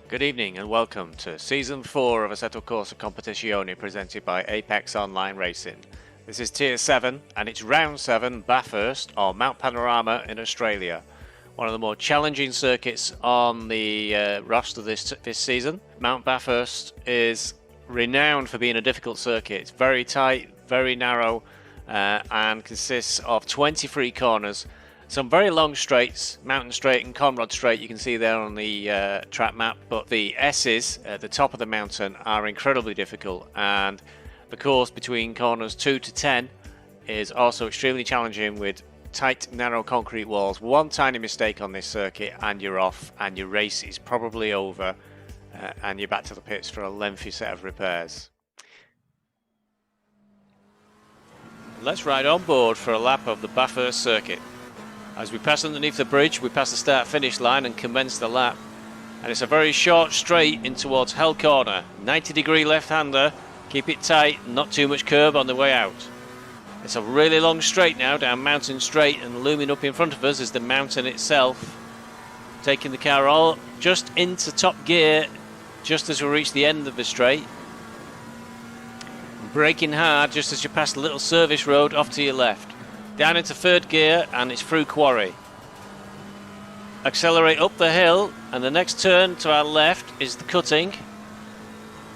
Good evening and welcome to Season 4 of Assetto Corsa Competizione presented by Apex Online Racing. This is Tier 7 and it's Round 7 Bathurst or Mount Panorama in Australia. One of the more challenging circuits on the roster this season. Mount Bathurst is renowned for being a difficult circuit. It's very tight, very narrow and consists of 23 corners. Some very long straights, Mountain Straight and Conrod Straight you can see there on the track map, but the S's at the top of the mountain are incredibly difficult, and the course between corners 2 to 10 is also extremely challenging with tight, narrow concrete walls. One tiny mistake on this circuit and you're off, and your race is probably over, and you're back to the pits for a lengthy set of repairs. Let's ride on board for a lap of the Bathurst circuit. As we pass underneath the bridge, we pass the start-finish line and commence the lap. And it's a very short straight in towards Hell Corner. 90-degree left-hander, keep it tight, not too much curb on the way out. It's a really long straight now down Mountain Straight, and looming up in front of us is the mountain itself. Taking the car all just into top gear just as we reach the end of the straight. Braking hard just as you pass the little service road off to your left. Down into third gear and it's through Quarry. Accelerate up the hill and the next turn to our left is the cutting.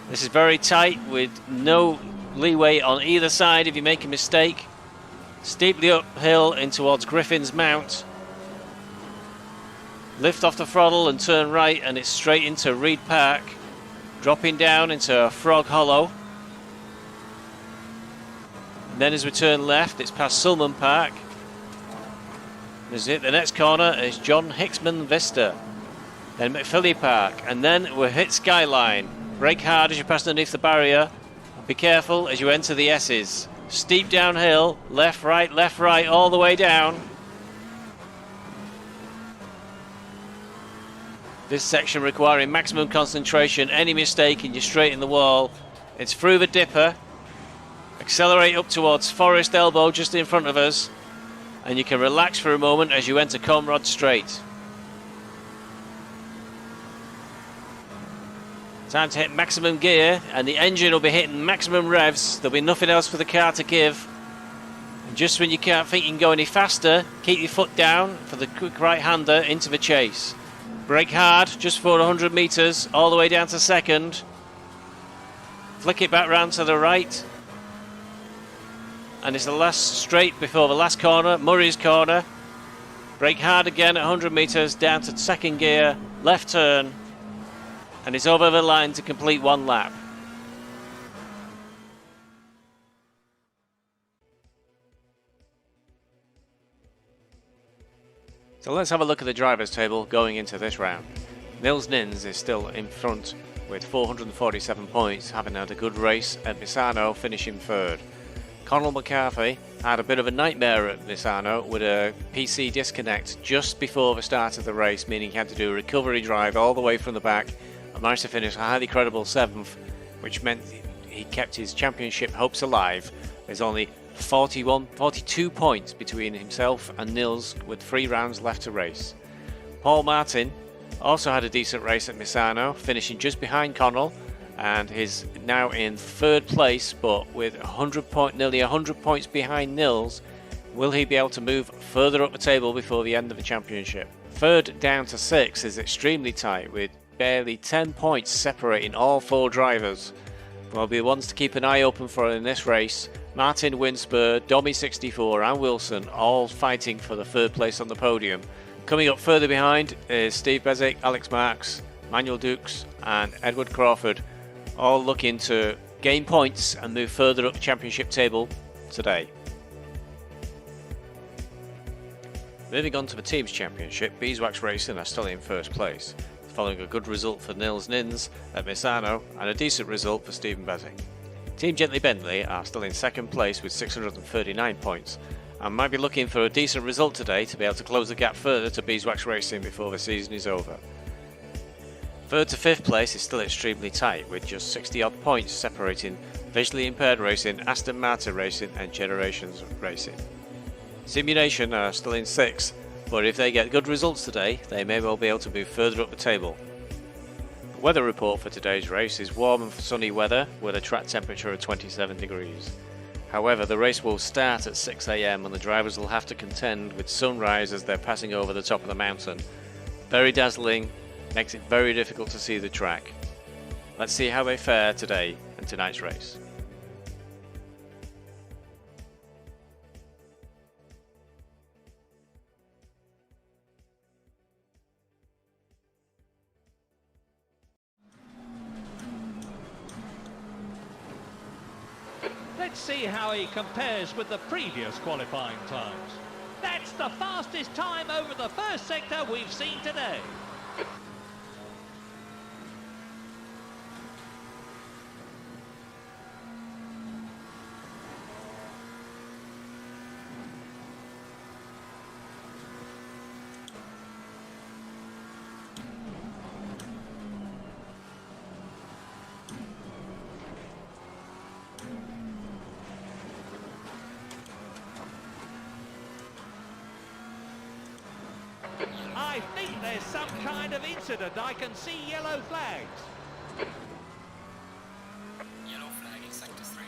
This is very tight with no leeway on either side if you make a mistake. Steeply uphill in towards Griffin's Mount. Lift off the throttle and turn right and it's straight into Reed Park. Dropping down into Frog Hollow. Then as we turn left, it's past Sulman Park. As it, the next corner is John Hicksman Vista. Then McPhilly Park, and then we'll hit Skyline. Brake hard as you pass underneath the barrier. Be careful as you enter the S's. Steep downhill, left, right, all the way down. This section requiring maximum concentration. Any mistake and you're straight in the wall. It's through the dipper. Accelerate up towards Forest Elbow just in front of us, and you can relax for a moment as you enter Conrod Straight. Time to hit maximum gear and the engine will be hitting maximum revs. There'll be nothing else for the car to give. And just when you can't think you can go any faster, keep your foot down for the quick right-hander into the chase. Brake hard just for 100 metres all the way down to second. Flick it back round to the right. And it's the last straight before the last corner, Murray's Corner. Brake hard again at 100 metres, down to second gear, left turn, and it's over the line to complete one lap. So let's have a look at the drivers' table going into this round. Nils Nins is still in front with 447 points, having had a good race at Misano, finishing third. Conal McCarthy had a bit of a nightmare at Misano with a PC disconnect just before the start of the race, meaning he had to do a recovery drive all the way from the back and managed to finish a highly credible 7th, which meant he kept his championship hopes alive. There's only 42 points between himself and Nils with 3 rounds left to race. Paul Martin also had a decent race at Misano, finishing just behind Conal, and is now in third place, but with nearly 100 points behind Nils. Will he be able to move further up the table before the end of the championship? Third down to 6 is extremely tight, with barely 10 points separating all 4 drivers. There'll be ones to keep an eye open for in this race. Martin, Winspur, Domi64 and Wilson all fighting for the third place on the podium. Coming up further behind is Steve Bezic, Alex Marks, Manuel Dukes and Edward Crawford, all looking to gain points and move further up the championship table today. Moving on to the Teams Championship, Beeswax Racing are still in first place, following a good result for Nils Nins at Misano and a decent result for Stephen Bezic. Team Gently Bentley are still in second place with 639 points and might be looking for a decent result today to be able to close the gap further to Beeswax Racing before the season is over. Third to 5th place is still extremely tight, with just 60 odd points separating Visually Impaired Racing, Aston Martin Racing and Generations Racing. Simulation are still in 6th, but if they get good results today, they may well be able to move further up the table. Weather report for today's race is warm and sunny weather with a track temperature of 27 degrees. However, the race will start at 6 AM and the drivers will have to contend with sunrise as they're passing over the top of the mountain. Very dazzling, makes it very difficult to see the track. Let's see how they fare today in tonight's race. Let's see how he compares with the previous qualifying times. That's the fastest time over the first sector we've seen today. I think there's some kind of incident. I can see yellow flags. Yellow flag in sector 3.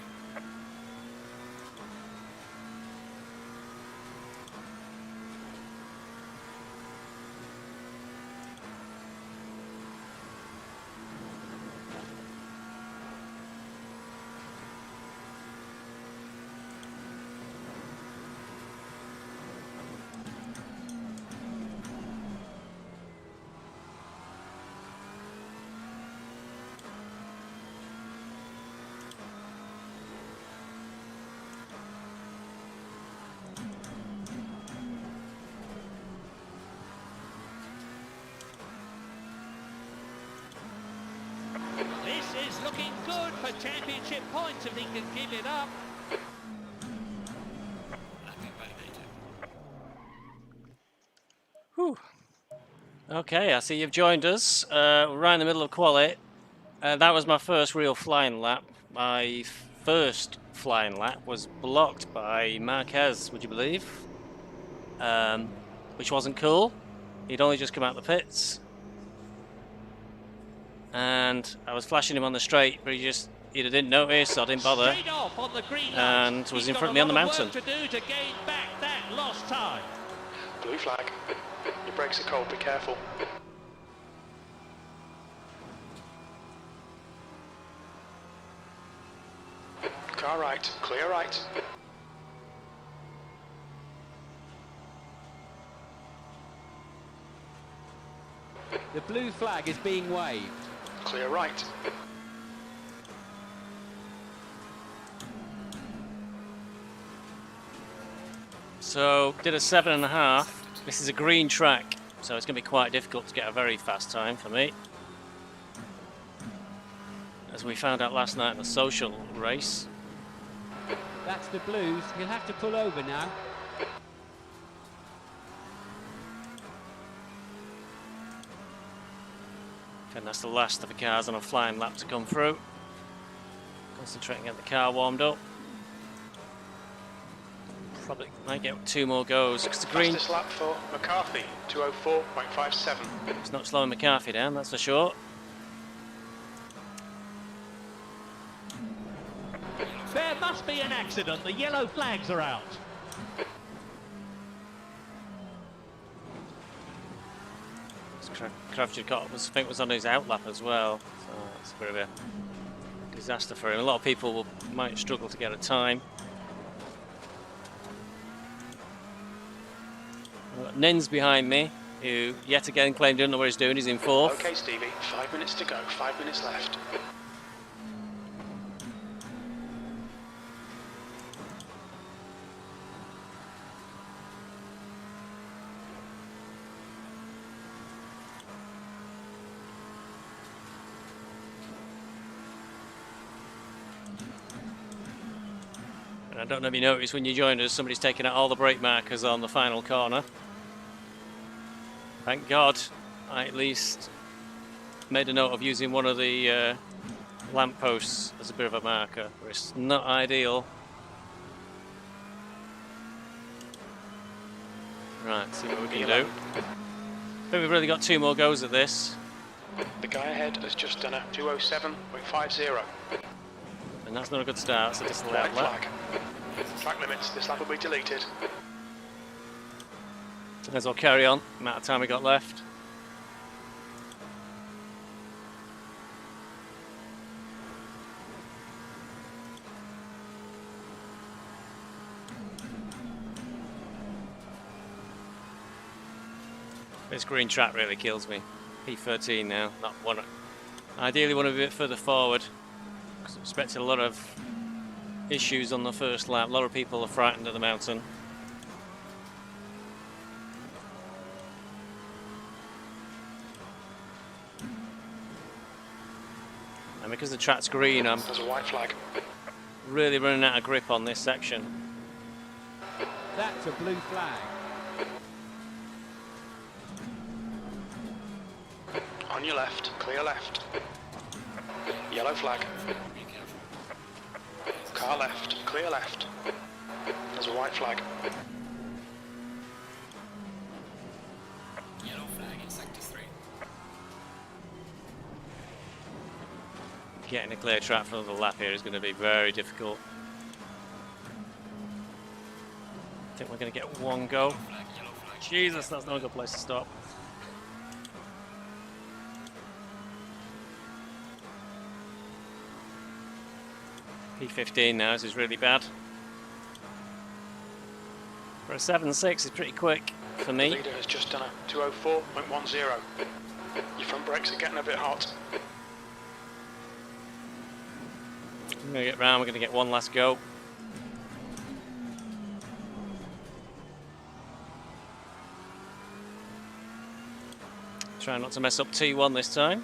This is looking good for championship points if he can give it up. Whew. Okay, I see you've joined us. We're right in the middle of quali. That was my first real flying lap. My first flying lap was blocked by Marquez, would you believe? Which wasn't cool. He'd only just come out the pits. And I was flashing him on the straight, but he either didn't notice or didn't bother, Straight off on the green and was in front of me on the mountain. To do to gain back that lost time. Blue flag. Your brakes are cold, be careful. Car right, clear right. The blue flag is being waved. Clear right. So, did a 7.5. This is a green track, so it's going to be quite difficult to get a very fast time for me. As we found out last night in the social race. That's the blues. He'll have to pull over now. And that's the last of the cars on a flying lap to come through. Concentrating on the car warmed up. Probably might get 2 more goes because the green. Fastest lap for McCarthy, 2:04.57. It's not slowing McCarthy down, that's for sure. There must be an accident. The yellow flags are out. Crafted got I think was on his outlap as well, so it's a bit of a disaster for him. A lot of people might struggle to get a time. I've got Nins behind me, who yet again claimed he doesn't know what he's doing. He's in 4th. Okay, Stevie, 5 minutes to go, 5 minutes left. I don't know if you noticed when you joined us, somebody's taken out all the brake markers on the final corner. Thank God I at least made a note of using one of the lampposts as a bit of a marker. It's not ideal. Right, see what we can do. I think we've really got 2 more goes at this. The guy ahead has just done a 207.50. And that's not a good start, so this White lap. flag. Track limits, this lap will be deleted. May as well carry on, amount of time we got left. This green track really kills me. P13 now, not one. Ideally want to be a bit further forward, because I expected a lot of issues on the first lap. A lot of people are frightened of the mountain. And because the track's green, I'm There's a white flag. really running out of grip on this section. That's a blue flag. On your left, clear left. Yellow flag. Car left, clear left. There's a white flag. Yellow flag in sector 3. Getting a clear track for another lap here is going to be very difficult. I think we're going to get one go. Jesus, that's not a good place to stop. P15 now, this is really bad. For a 7.6, it's pretty quick for The me. leader has just done a 204.10. Your front brakes are getting a bit hot. I'm going to get round, we're going to get one last go. Try not to mess up T1 this time.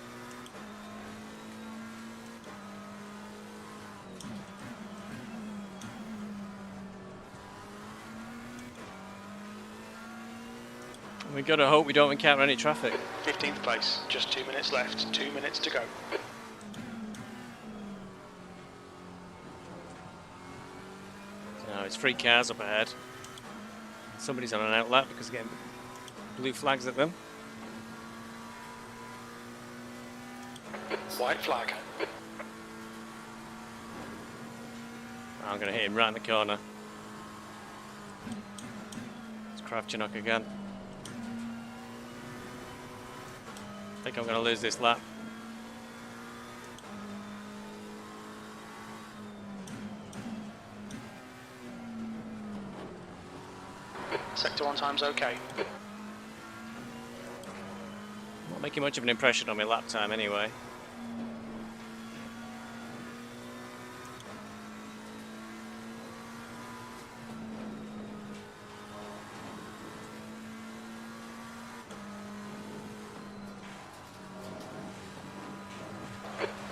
We've got to hope we don't encounter any traffic. 15th place, just 2 minutes left, 2 minutes to go. No, it's 3 cars up ahead. Somebody's on an outlap because they're getting blue flags at them. White flag. I'm going to hit him right in the corner. It's Kravchuk again. I think I'm going to lose this lap. Sector 1 time's okay. Not making much of an impression on my lap time anyway.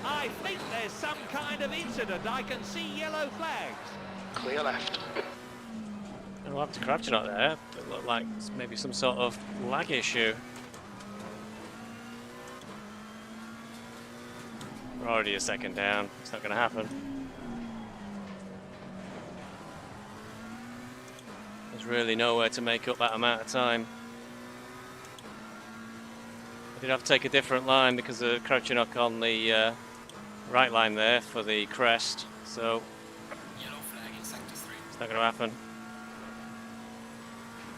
I think there's some kind of incident. I can see yellow flags. Clear left. I'll have to Kravchuk there. It looked like it's maybe some sort of lag issue. We're already a second down. It's not going to happen. There's really nowhere to make up that amount of time. I did have to take a different line because of Kravchuk on the right line there for the crest. So Yellow flag in sector 3. it's not going to happen.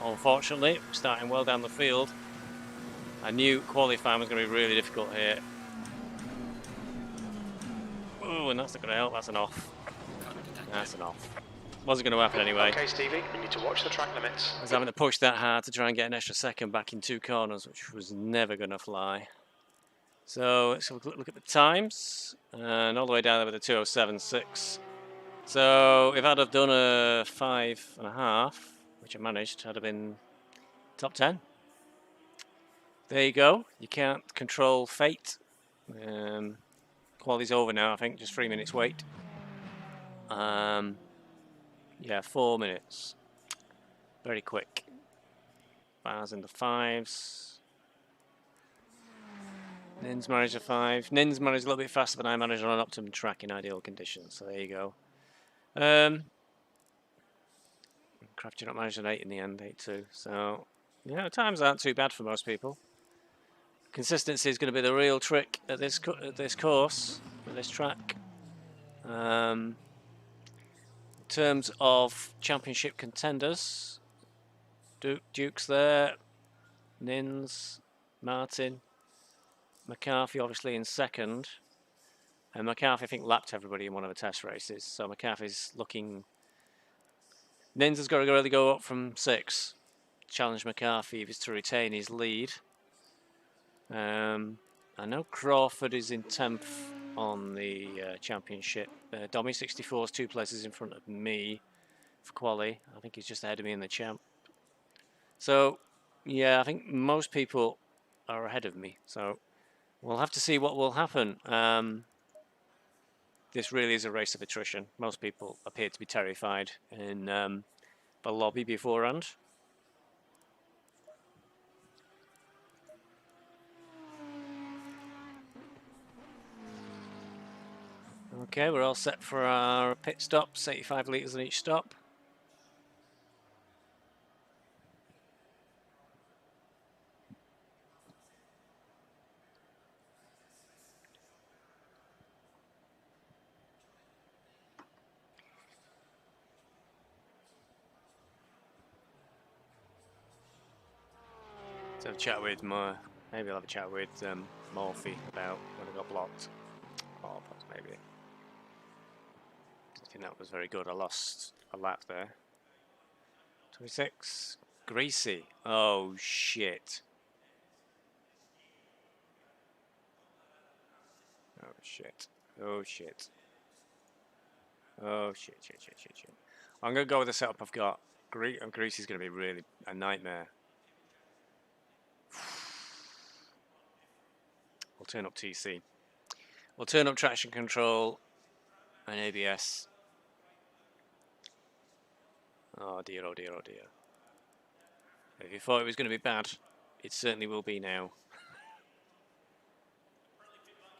Unfortunately, we're starting well down the field. I knew qualifying was going to be really difficult here. Oh, and that's not going to help. That's an off. That's an off. Wasn't going to happen anyway. Okay, Stevie, you need to watch the track limits. I was having to push that hard to try and get an extra second back in 2 corners, which was never going to fly. So let's have a look at the times. And all the way down there with a 2:07.6. So if I'd have done a 5.5, which I managed, I'd have been top 10. There you go. You can't control fate. Quality's over now, I think. Just 3 minutes wait. Yeah, 4 minutes. Very quick. Bars in the 5s. Nin's managed a 5. Nin's managed a little bit faster than I managed on an optimum track in ideal conditions. So there you go. Kravchuk managed an 8 in the end, 8.2. So, yeah, times aren't too bad for most people. Consistency is going to be the real trick at this course, at this track. In terms of championship contenders, Duke's there, Nins, Martin, McCarthy obviously in second. And McCarthy, I think, lapped everybody in one of the test races. So McCarthy's looking... Nins has got to really go up from 6. Challenge McCarthy if he's to retain his lead. I know Crawford is in 10th on the championship. Dommy 64 is 2 places in front of me for quali. I think he's just ahead of me in the champ. So, yeah, I think most people are ahead of me. So, we'll have to see what will happen. This really is a race of attrition. Most people appear to be terrified in the lobby beforehand. Okay, we're all set for our pit stops, 85 litres in each stop. So have a chat with maybe I'll have a chat with Morphy about when I got blocked. Or maybe. I think that was very good. I lost a lap there. 26. Greasy. Oh shit. Oh shit. Oh shit. Oh shit, shit, shit, shit, shit. I'm going to go with the setup I've got. Greasy's going to be really a nightmare. We'll turn up TC. We'll turn up traction control and ABS. Oh dear, oh dear, oh dear. If you thought it was going to be bad, it certainly will be now.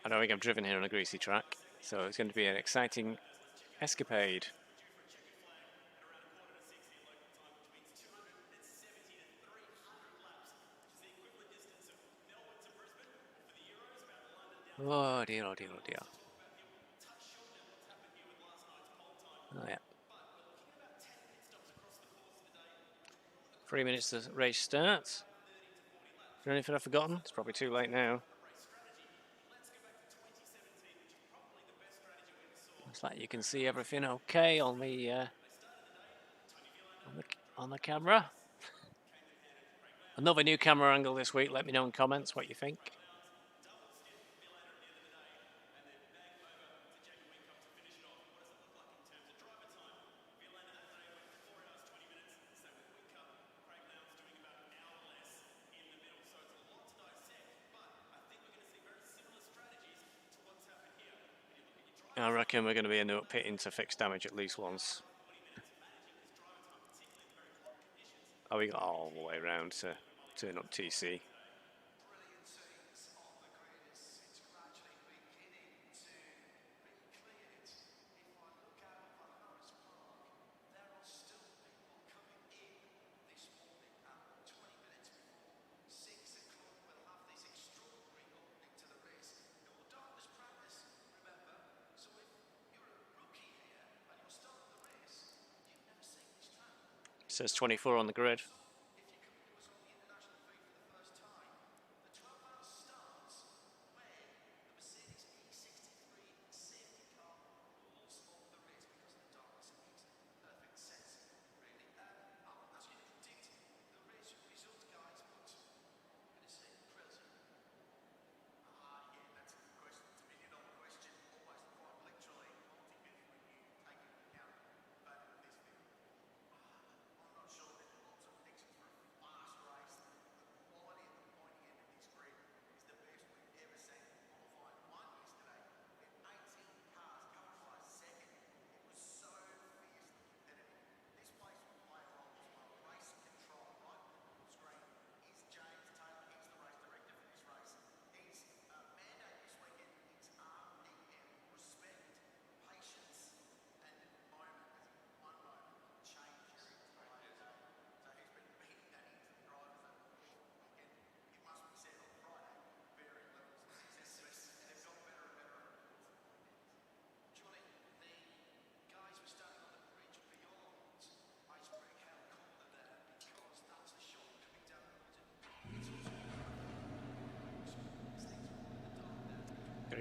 I don't think I've driven here on a greasy track, so it's going to be an exciting escapade. Oh dear, oh dear, oh dear. Oh yeah. 3 minutes to race starts. Is there anything I've forgotten? It's probably too late now. Looks like you can see everything okay on the camera. Another new camera angle this week. Let me know in comments what you think. I reckon we're going to be end up pitting to fix damage at least once. Oh, we got all the way around to turn up TC. It says 24 on the grid.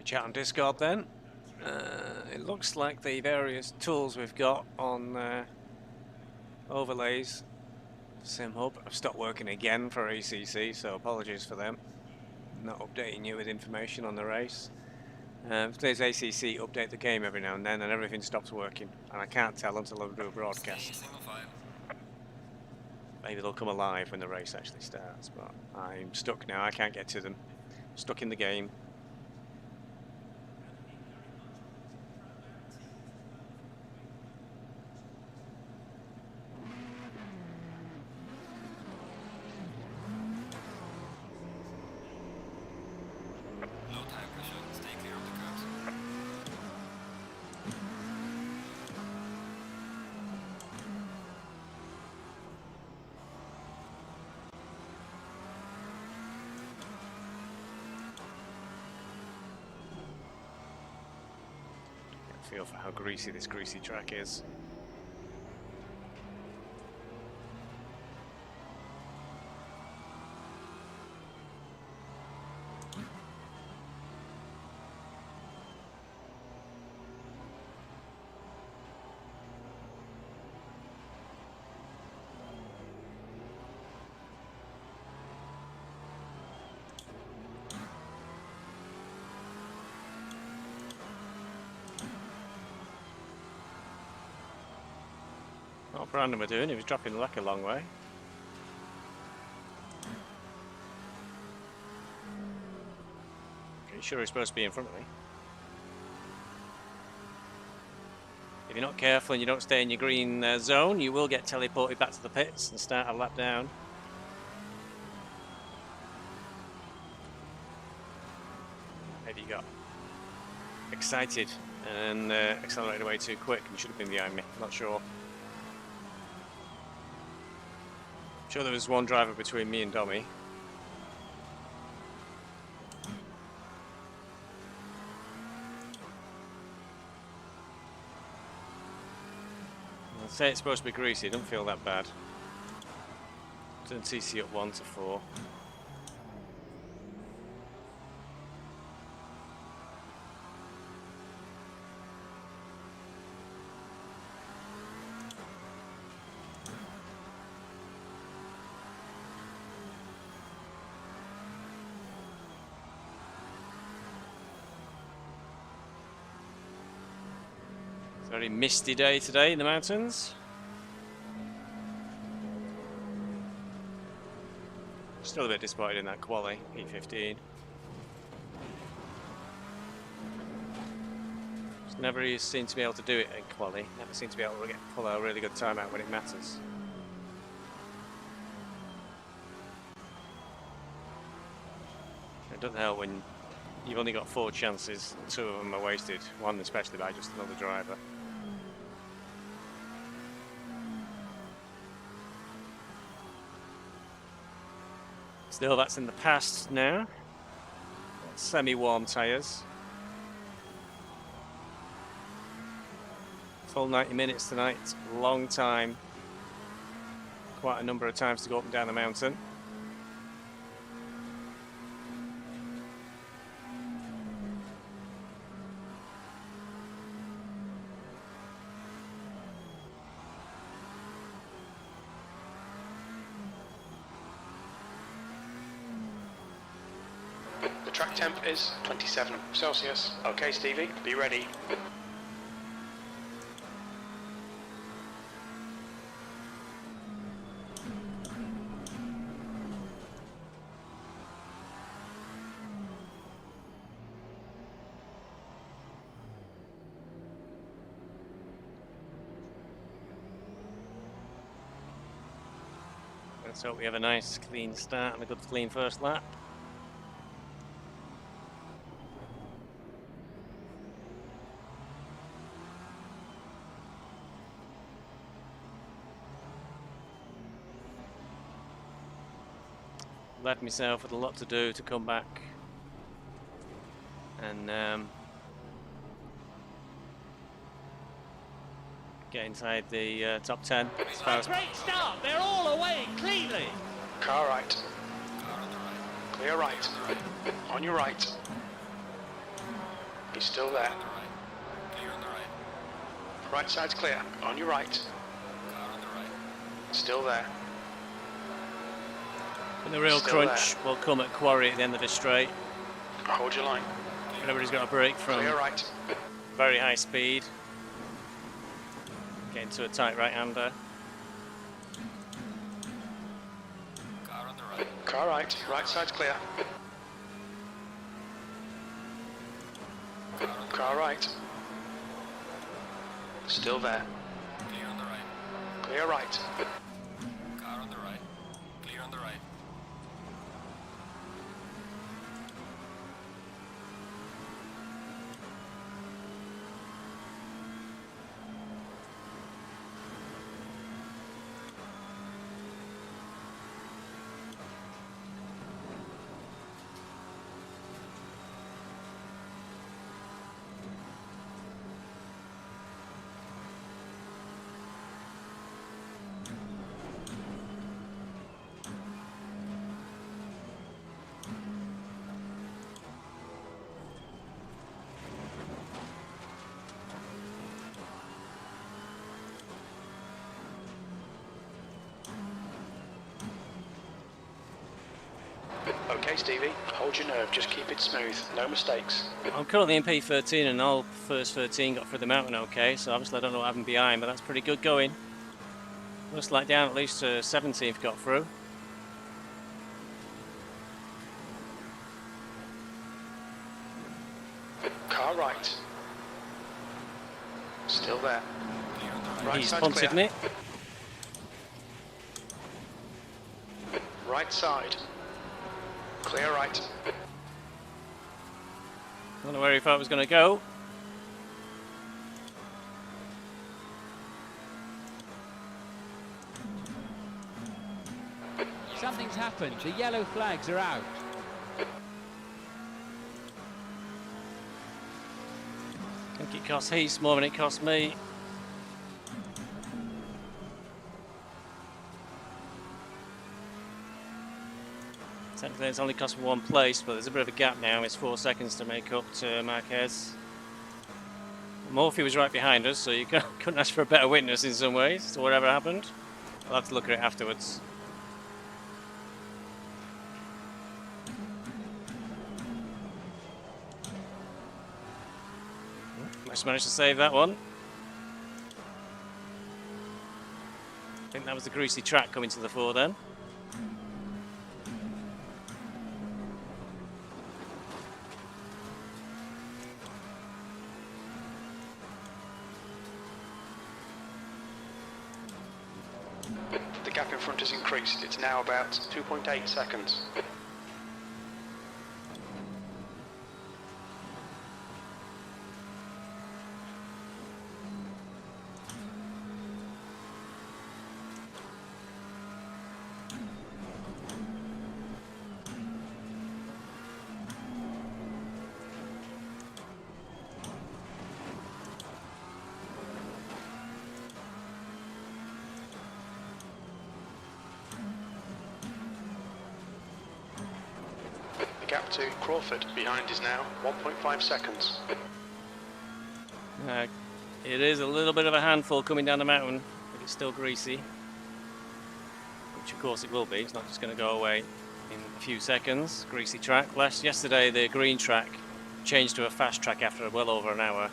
chat on Discord then. It looks like the various tools we've got on overlays SimHub have stopped working again for ACC, so apologies for them. Not updating you with information on the race. Today's ACC update the game every now and then and everything stops working, and I can't tell until I do a Stay broadcast. single file. Maybe they'll come alive when the race actually starts, but I'm stuck now. I can't get to them. Stuck in the game. Low tire pressure. Stay clear of the curbs. Get a feel for how greasy this greasy track is. What Brandon were doing, he was dropping the luck a long way. Pretty sure he's supposed to be in front of me. If you're not careful and you don't stay in your green zone, you will get teleported back to the pits and start a lap down. Maybe you got excited and accelerated away too quick and you should have been behind me, not sure. Sure there was one driver between me and Dommy. I'd say it's supposed to be greasy, it doesn't feel that bad. Turn TC up 1 to 4. Very misty day today in the mountains. Still a bit disappointed in that quali, P15. Just never seemed to be able to do it in quali. Never seemed to be able to pull a really good time out when it matters. It doesn't help when you've only got 4 chances, 2 of them are wasted, one especially by just another driver. Still, that's in the past now. Semi-warm tyres. Full 90 minutes tonight, long time. Quite a number of times to go up and down the mountain. The track temp is 27 Celsius. Okay, Stevie, be ready. Let's hope we have a nice clean start and a good clean first lap. Left myself with a lot to do to come back and get inside the top 10. As far as Great start, they're all away cleanly. Car right. Car on the right. Clear right. On your right. He's still there. On the right. Clear on the right. Right side's clear. On your right. Car on the right. Still there. And the real Still crunch will come at Quarry at the end of the straight. Hold your line. Everybody's got a break from Clear right. very high speed. Getting to a tight right-hander. Car on the right. Car right. Right side's clear. Car right. Still there. Clear on the right. Clear right. Car on the right. Clear on the right. Okay, Stevie. Hold your nerve. Just keep it smooth. No mistakes. I'm currently in P13 and all first 13 got through the mountain okay, so obviously I don't know what happened behind, but that's pretty good going. Looks like down at least 17th got through. Car right. Still there. Clear on the right. Right He's side's punted clear. it. Right side. Clear right. Don't know where he thought it was going to go. Something's happened. The yellow flags are out. I think it cost Heath more than it cost me. Technically it's only cost me one place, but there's a bit of a gap now. It's 4 seconds to make up to Marquez. Murphy was right behind us, so you couldn't ask for a better witness in some ways to whatever happened. I'll have to look at it afterwards. Just managed to save that one. I think that was the greasy track coming to the fore then. The gap in front has increased. It's now about 2.8 seconds. The gap to Crawford behind is now 1.5 seconds. It is a little bit of a handful coming down the mountain, but it's still greasy. Which of course it will be, it's not just going to go away in a few seconds. Greasy track. Yesterday the green track changed to a fast track after well over an hour,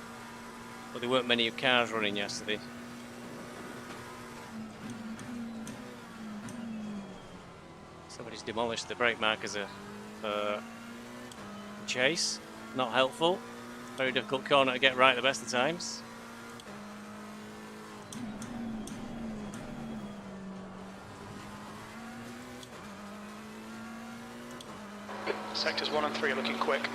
but there weren't many cars running yesterday. Somebody's demolished the brake markers for chase. Not helpful. Very difficult corner to get right the best of times. Sectors 1 and 3 are looking quick.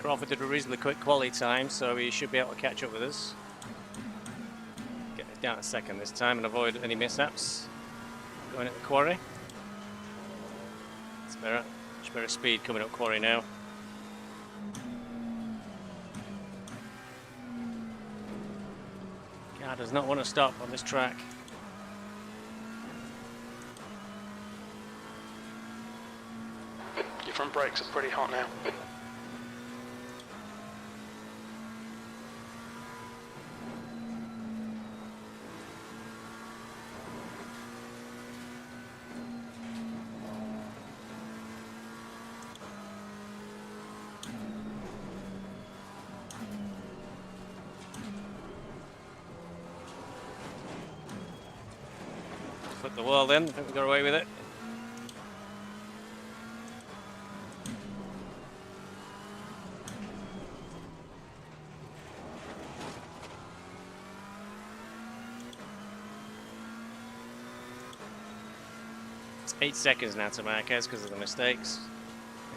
Crawford did a reasonably quick quality time, so he should be able to catch up with us. Get it down a second this time and avoid any mishaps going at the quarry. better. Much better speed coming up quarry now. Car does not want to stop on this track. Your front brakes are pretty hot now. Flip the wall then, I think we got away with it. It's 8 seconds now to Marquez because of the mistakes.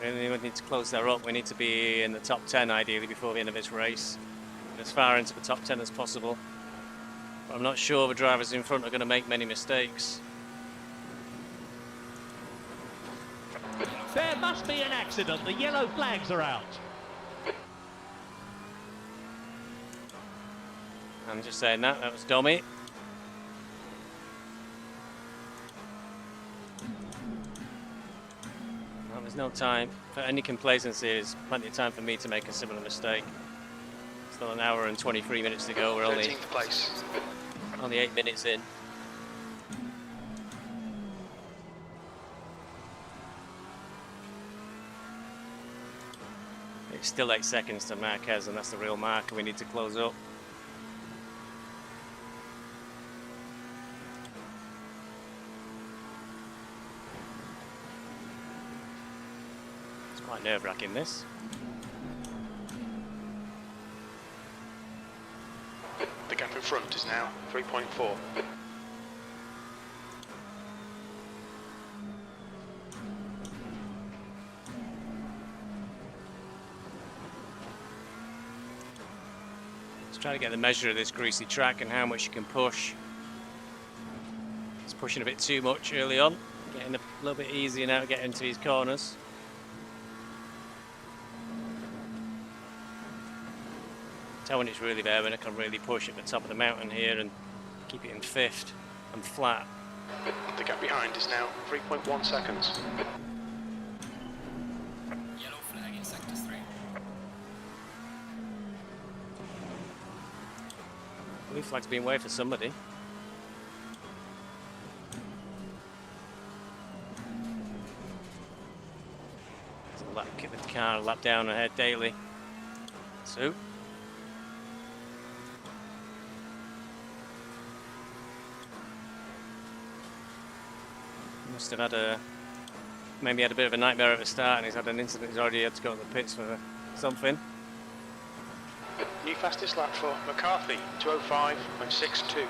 We need to close that up. We need to be in the top 10 ideally before the end of this race. And as far into the top 10 as possible. But I'm not sure the drivers in front are going to make many mistakes. There must be an accident. The yellow flags are out. I'm just saying that was dummy. Well, there's no time for any complacency. There's plenty of time for me to make a similar mistake. Still an hour and 23 minutes to go. We're only 13th place. only 8 minutes in. It's still 8 seconds to Marquez, and that's the real marker we need to close up. It's quite nerve-wracking, this. The gap in front is now 3.4. Let's try to get the measure of this greasy track and how much you can push. It's pushing a bit too much early on, getting a little bit easier now to get into these corners. Tell when it's really there, when I can really push at the top of the mountain here and keep it in fifth and flat. The gap behind is now 3.1 seconds. Yellow flag in sector 3. Blue flag's been waiting for somebody. Get the car a lap down ahead daily. So. Must have had maybe had a bit of a nightmare at the start, and he's had an incident. He's already had to go to the pits for something. New fastest lap for McCarthy, 2:05.62.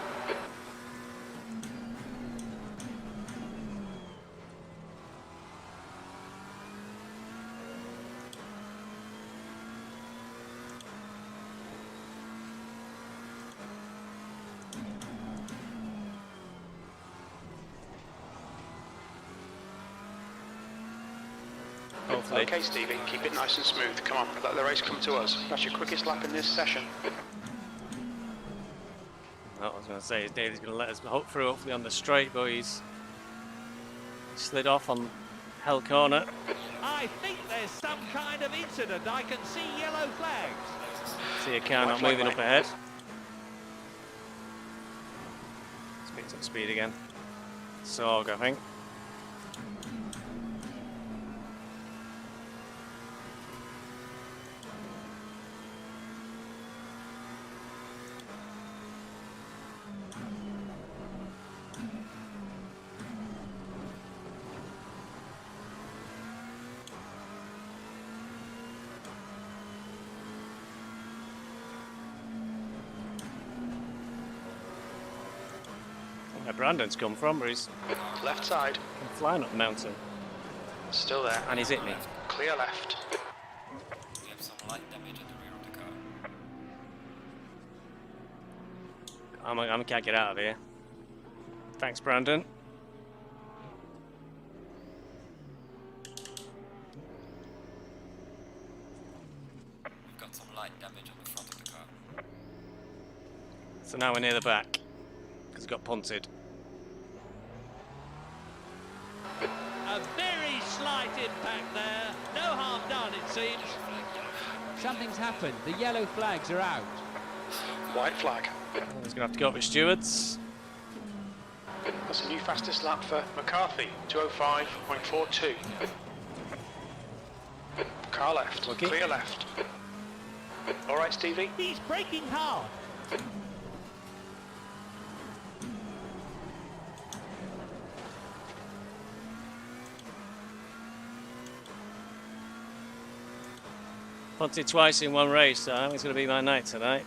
Hopefully. Okay, Stevie, keep it nice and smooth. Come on, let the race come to us. That's your quickest lap in this session. Well, I was going to say, Daly's going to let us hope through, hopefully on the straight, but he's slid off on Hell Corner. I think there's some kind of incident. I can see yellow flags. See a car not moving up ahead. It's picked up speed again. Sorg, I think. Where Brandon's come from, but he's Left side, flying up the mountain. still there. And he's hit me. Clear left. We have some light damage at the rear of the car. I can't get out of here. Thanks, Brandon. So now we're near the back because it got punted. A very slight impact there. No harm done, it seems. Something's happened. The yellow flags are out. White flag. He's going to have to go up with stewards. That's a new fastest lap for McCarthy, 2:05.42. Car left, Okay. clear left. All right, Stevie. He's braking hard. Punted twice in one race, so I think it's going to be my night tonight.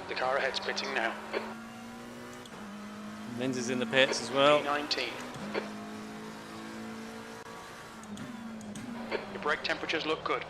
The car ahead's pitting now. Lindsay's in the pits as well. P19. Your brake temperatures look good.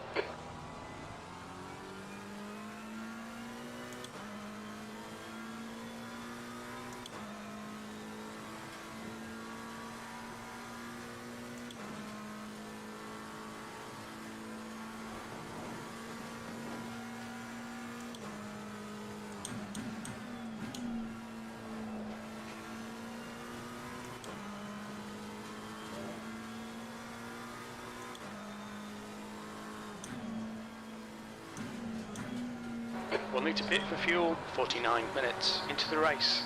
We'll need to pit for fuel 49 minutes into the race.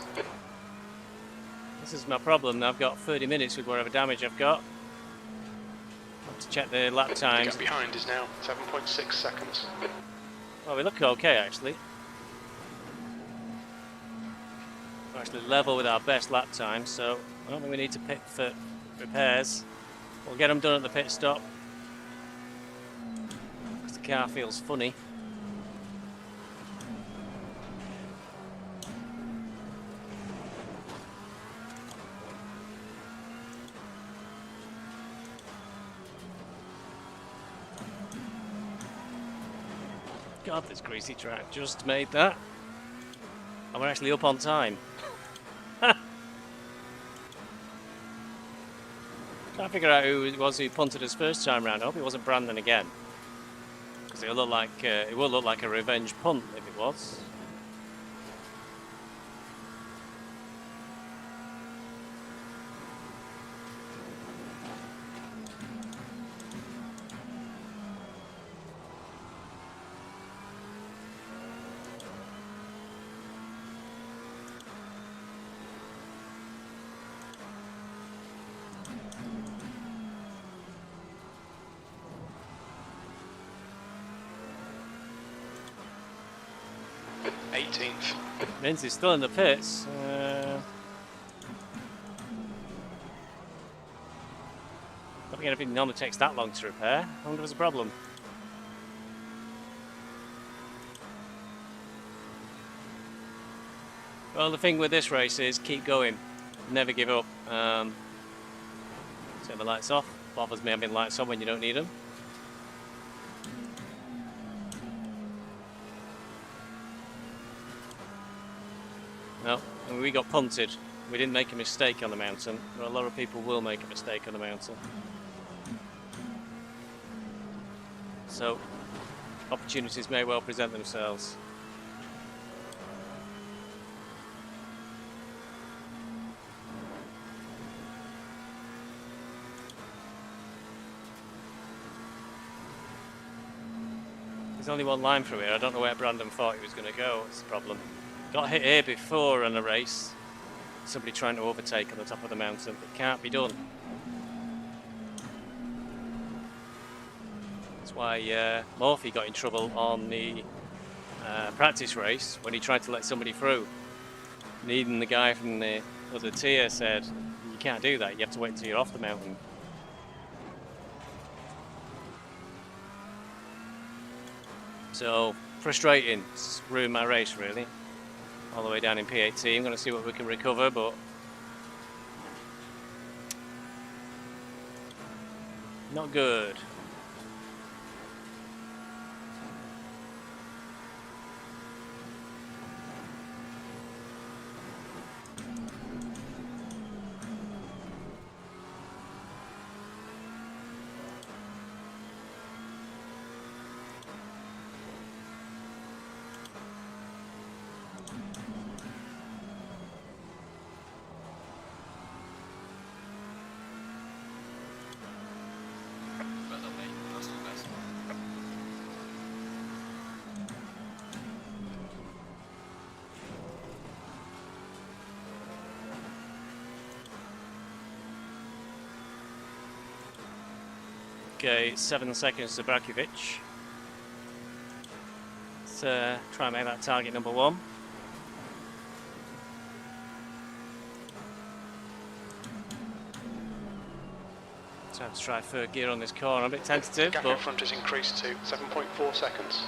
This is my problem now. I've got 30 minutes with whatever damage I've got. I have to check the lap The times. gap behind is now 7.6 seconds. Well, we look okay actually. We're actually level with our best lap time, so I don't think we need to pit for repairs. We'll get them done at the pit stop because the car feels funny. God, this greasy track just made that. And we're actually up on time. Can't figure out who it was who punted us first time round. I hope it wasn't Brandon again. Because it will look like a revenge punt if it was. Lindsay's still in the pits. I don't think anything normally takes that long to repair. I wonder if there's a problem. Well, the thing with this race is keep going, never give up. Turn the lights off. Bothers me having lights on when you don't need them. No, I mean, we got punted. We didn't make a mistake on the mountain, but a lot of people will make a mistake on the mountain. So, opportunities may well present themselves. There's only one line through here. I don't know where Brandon thought he was going to go. It's the problem. Got hit here before in a race. Somebody trying to overtake on the top of the mountain. It can't be done. That's why Murphy got in trouble on the practice race when he tried to let somebody through. And even the guy from the other tier said, you can't do that. You have to wait until you're off the mountain. So frustrating. It's ruined my race really. All the way down in P18. I'm going to see what we can recover, but not good. Well done, mate. That's all best. Okay, 7 seconds to Brakovic. Let's try and make that target number 1. So I have to try third gear on this corner. I'm a bit tentative, Gap in but front has increased to 7.4 seconds.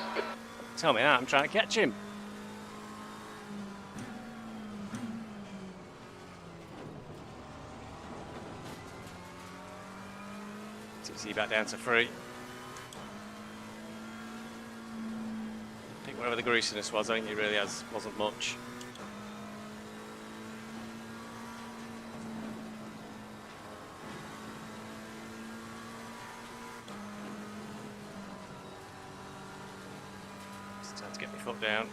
tell me that, I'm trying to catch him. TC back down to 3. I think whatever the greasiness was, I think it really wasn't much. It's time to get my foot down.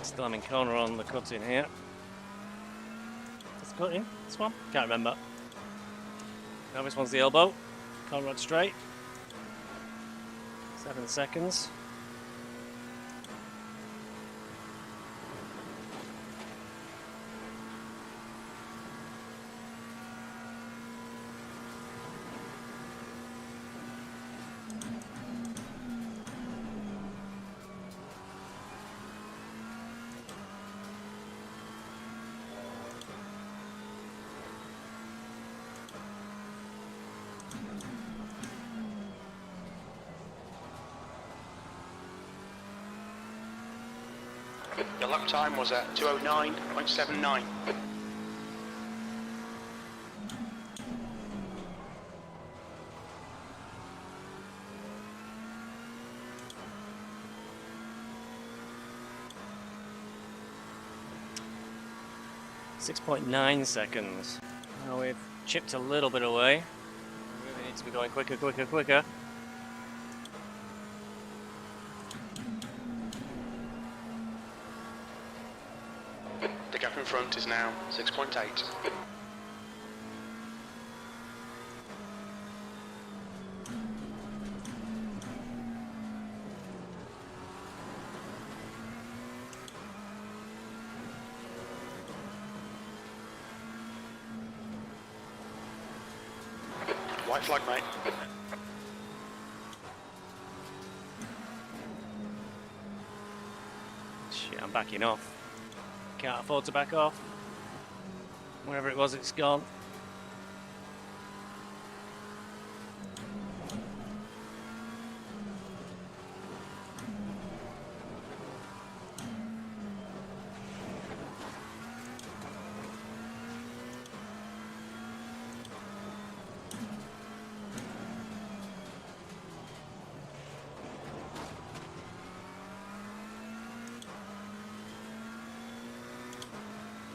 Still I'm in corner on the cut-in here. This cut-in? This one? Can't remember. No, this one's the elbow. Corner rod straight. 7 seconds. Your lap time was at 2:09.79. .9 seconds. Now we've chipped a little bit away. We really need to be going quicker, quicker, quicker. The gap in front is now 6.8. White flag, mate. Shit, I'm backing off. Can't afford to back off. Wherever it was, it's gone.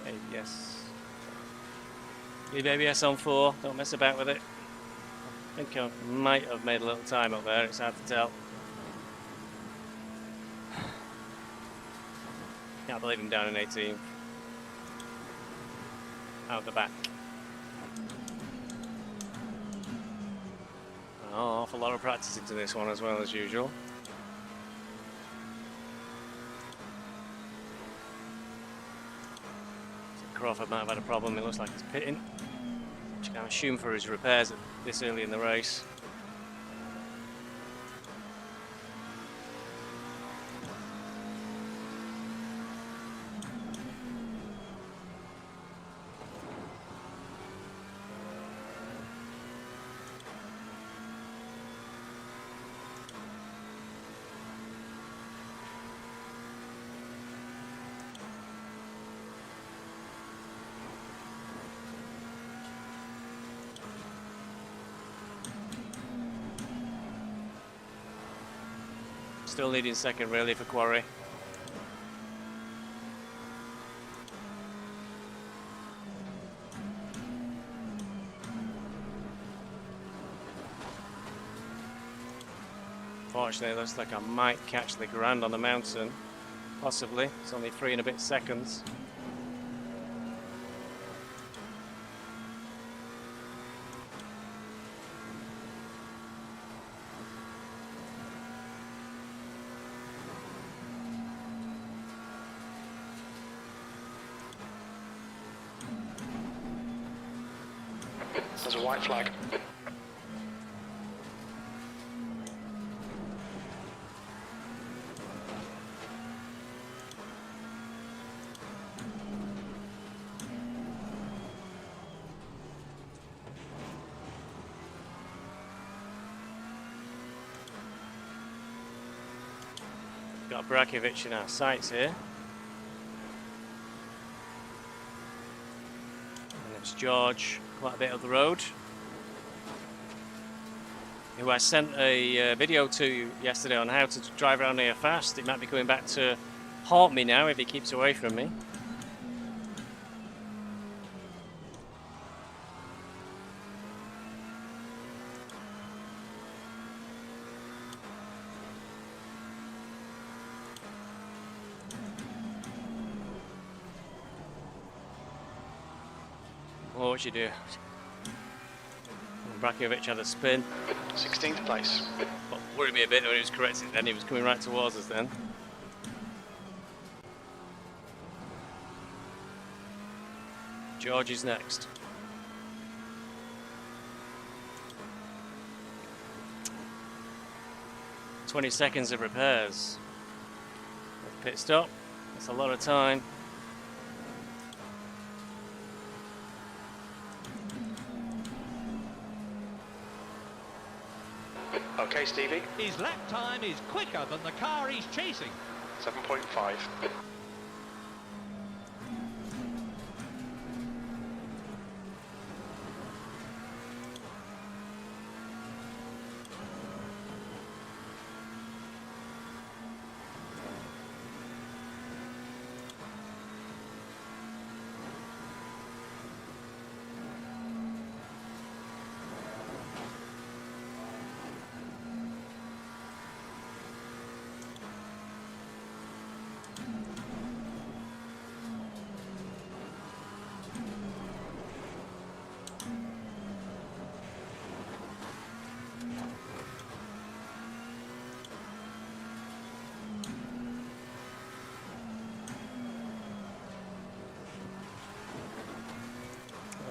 ABS. Leave ABS on 4, don't mess about with it. I think I might have made a little time up there, it's hard to tell. Can't believe I'm down in 18th. Out the back. Oh, awful lot of practice into this one as well as usual. Crawford might have had a problem, it looks like he's pitting. Which I can assume for his repairs this early in the race. Still needing second really for Quarry. Fortunately, it looks like I might catch the Grand on the mountain. Possibly. It's only 3 and a bit seconds. There's a white flag. Got Brakovic in our sights here. And it's George, quite a bit up the road, who I sent a video to yesterday on how to drive around here fast. It might be coming back to haunt me now if he keeps away from me. Oh, what you do? Brakovic had a spin. 16th place. But worried me a bit when he was correcting it then. He was coming right towards us then. George is next. "20 seconds of repairs. Pit stop. That's a lot of time. Okay, Stevie. His lap time is quicker than the car he's chasing. 7.5.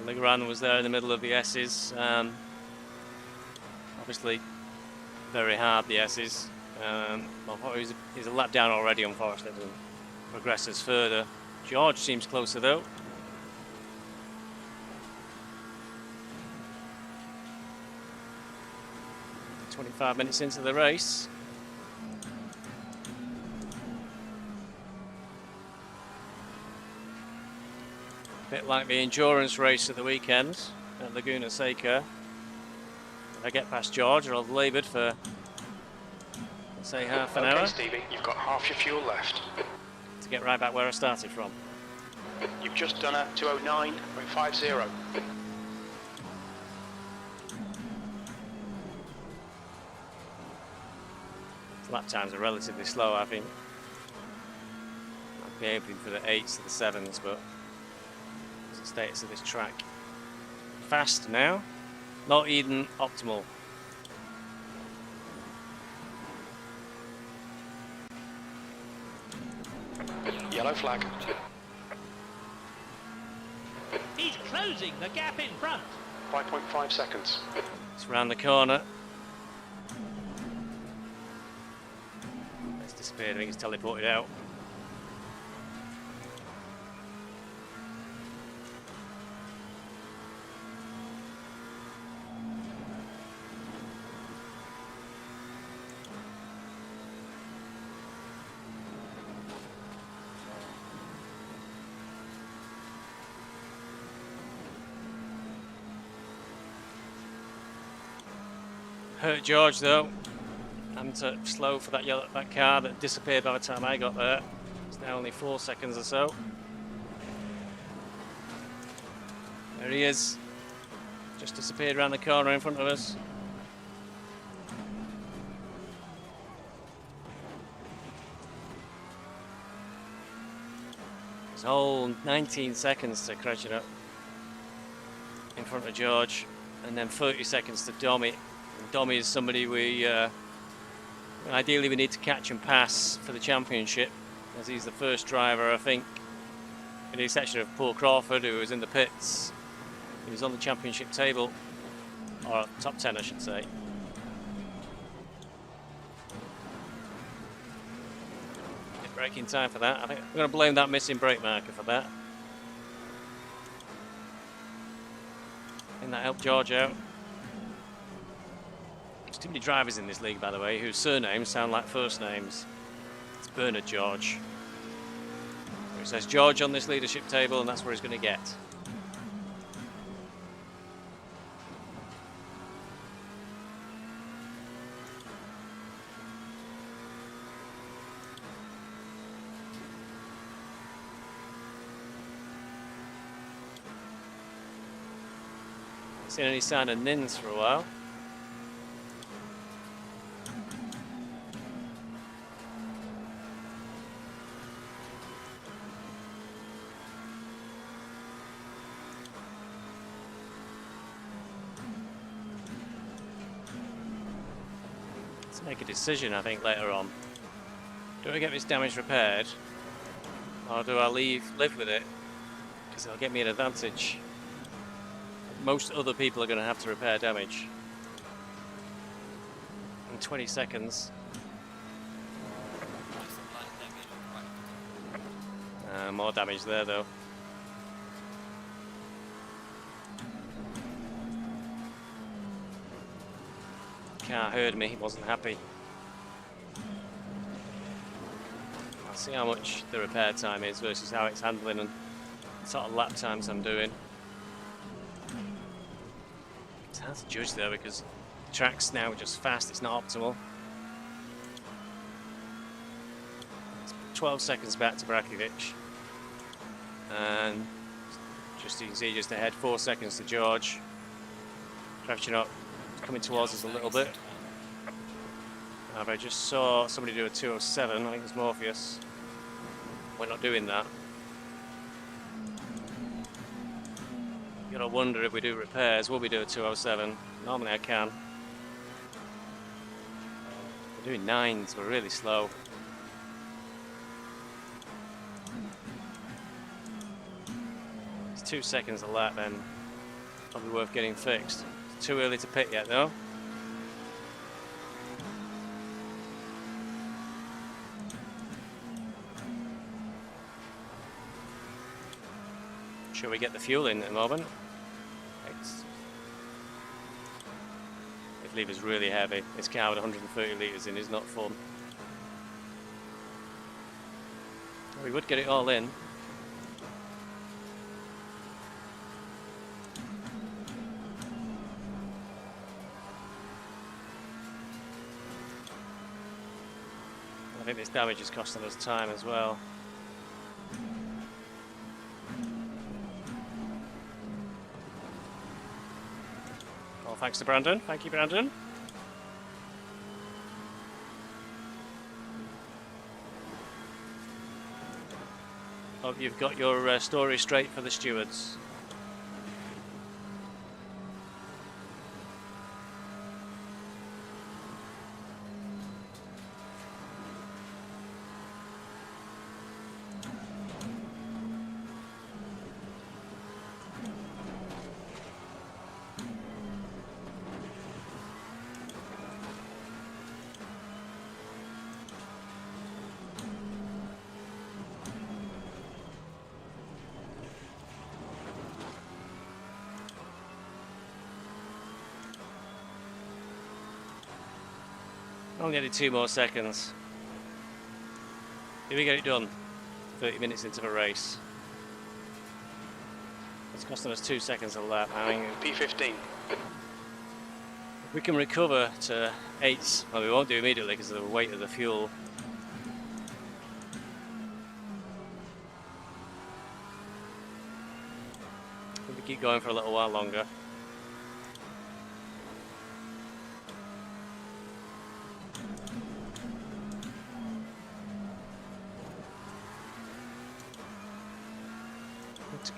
Legrand was there in the middle of the S's. Obviously, very hard, the S's. Well, he's a lap down already, unfortunately, doesn't progress us further. George seems closer though. "25 minutes into the race. Bit like the endurance race at the weekend at Laguna Seca. If I get past George, or I've laboured for, let's say, half an hour. Okay, Stevie, you've got half your fuel left. To get right back where I started from. You've just done a 209.50. Lap times are relatively slow, I think. I'd be aiming for the 8s to the 7s, but what's the status of this track? Fast now, not even optimal. Yellow flag. He's closing the gap in front. 5.5 seconds. It's round the corner. It's disappeared, I think it's teleported out. Hurt George though. I'm starting to slow for that car that disappeared by the time I got there. It's now only 4 seconds or so. There he is. Just disappeared around the corner in front of us. It's a whole 19 seconds to crash it up in front of George, and then 30 seconds to Dommy. And Dommy is somebody ideally we need to catch and pass for the championship, as he's the first driver, I think, with the exception of Paul Crawford, who was in the pits. He was on the championship table, or top 10 I should say. Braking time for that. I think I'm going to blame that missing brake marker for that. And that helped George out. There's too many drivers in this league, by the way, whose surnames sound like first names. It's Bernard George. It says George on this leadership table, and that's where he's going to get. Seen any sign of Nins for a while. Let's make a decision, I think, later on. Do I get this damage repaired, or do I live with it? Because it'll get me an advantage. Most other people are going to have to repair damage in 20 seconds. More damage there though. Car heard me, he wasn't happy. I'll see how much the repair time is versus how it's handling and the sort of lap times I'm doing. It's hard to judge though because the track's now just fast, it's not optimal. It's 12 seconds back to Brakovic. And just you can see just ahead, 4 seconds to George. Kravchenok coming towards us a little bit. I just saw somebody do a 207, I think it's Morpheus. We're not doing that. You gotta wonder if we do repairs, will we do a 207? Normally I can. We're doing 9s, we're really slow. It's 2 seconds a lap then. Probably worth getting fixed. It's too early to pit yet though. Shall we get the fuel in at the moment? This lever's really heavy. This car with 130 litres in is not fun. We would get it all in. I think this damage is costing us time as well. Well, thanks to Brandon. Thank you, Brandon. Hope you've got your story straight for the stewards. Only added 2 more seconds. Did we get it done? 30 minutes into the race. It's costing us 2 seconds a lap. I mean, P15. We can recover to 8s. Well, we won't do immediately because of the weight of the fuel. We keep going for a little while longer.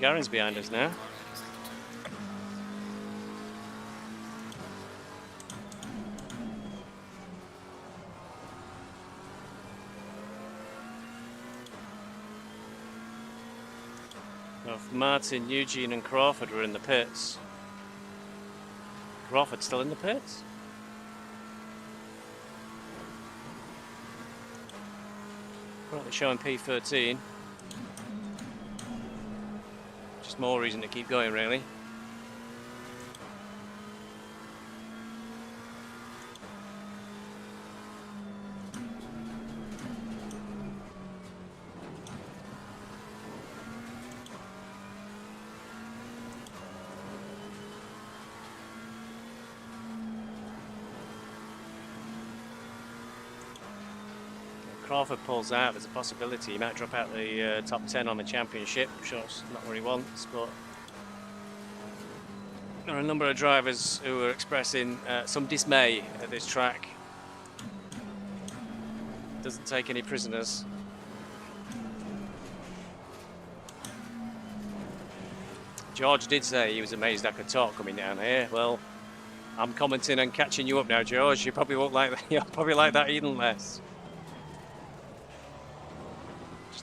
Garen's behind us now. Well, Martin, Eugene and Crawford were in the pits. Crawford still in the pits? Currently showing P13. Just more reason to keep going, really. Crawford pulls out, there's a possibility he might drop out the top 10 on the championship. I'm sure it's not what he wants, but there are a number of drivers who are expressing some dismay at this track. Doesn't take any prisoners. George did say he was amazed I could talk coming down here. Well, I'm commenting and catching you up now, George. You probably won't like that. You'll probably like that even less.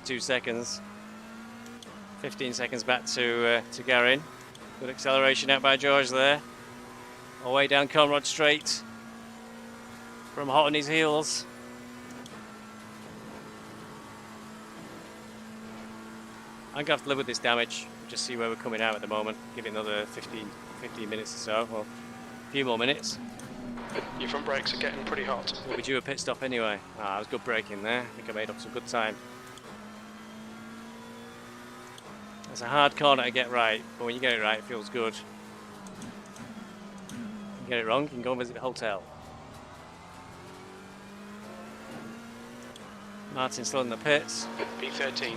2 seconds, 15 seconds back to Garin. Good acceleration out by George there. All the way down Conrod Straight from hot on his heels. I'm going to have to live with this damage. Just see where we're coming out at the moment. Give it another 15 minutes or so, or a few more minutes. Your front brakes are getting pretty hot. We'll be due a pit stop anyway. That was good braking there. I think I made up some good time. It's a hard corner to get right, but when you get it right, it feels good. You get it wrong, you can go and visit the hotel. Martin's still in the pits. P13. I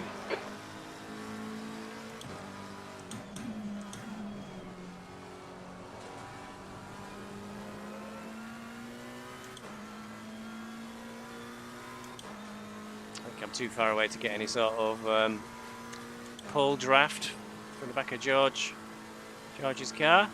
think I'm too far away to get any sort of pull draft from the back of George's car.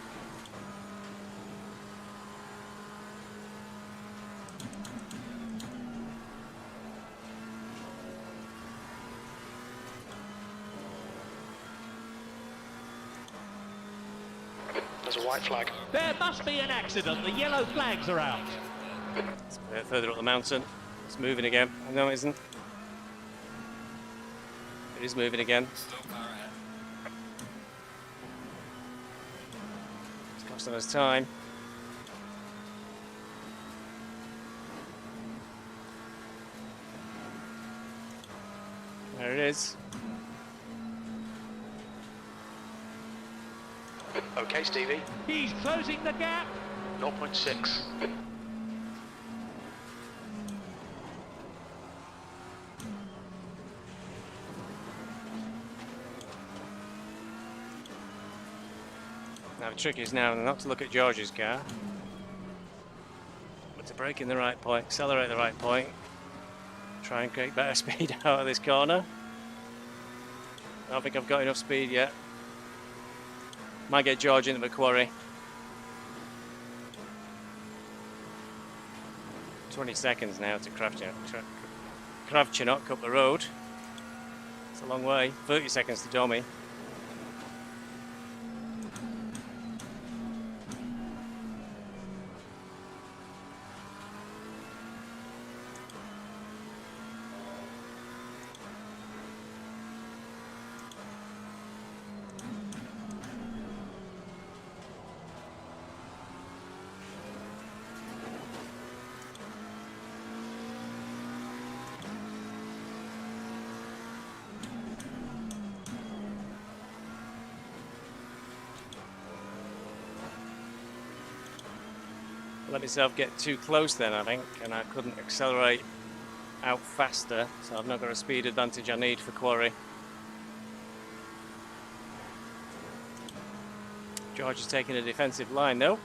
There's a white flag. There must be an accident. The yellow flags are out. It's a bit further up the mountain. It's moving again. No, it isn't. It is moving again. Slow car ahead. It's costing us time. There it is. Okay, Stevie. He's closing the gap. 0.6. Now the trick is now not to look at George's car, but to brake in the right point, accelerate the right point, try and create better speed out of this corner. I don't think I've got enough speed yet. Might get George into the quarry. 20 seconds now to Kravchenok up the road. It's a long way. 30 seconds to Domi. Let myself get too close then, I think, and I couldn't accelerate out faster, so I've not got a speed advantage I need for quarry. George is taking a defensive line though.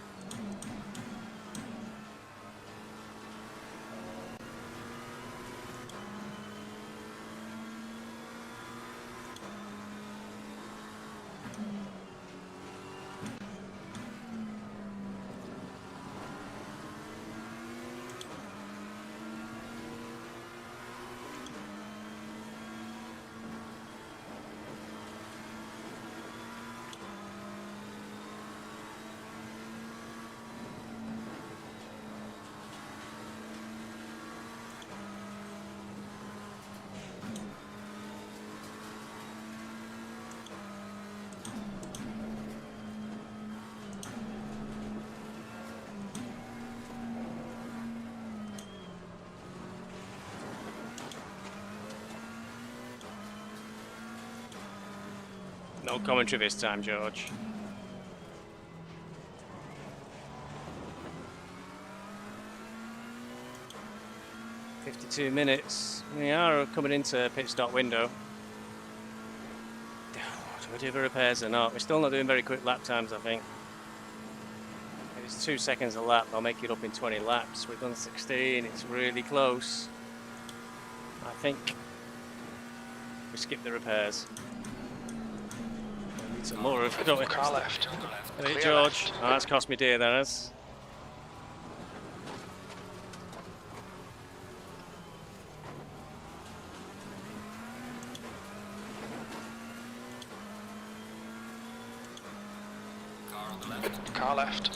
No commentary this time, George. "52 minutes. We are coming into pit stop window. Do we do the repairs or not? We're still not doing very quick lap times, I think. If it's 2 seconds a lap, I'll make it up in 20 laps. We've done 16, it's really close. I think we skip the repairs. Need some more of it, don't we? Car left. Hey, Clear George. left. Oh, that's cost me dear, that has. Car on the left. Car left.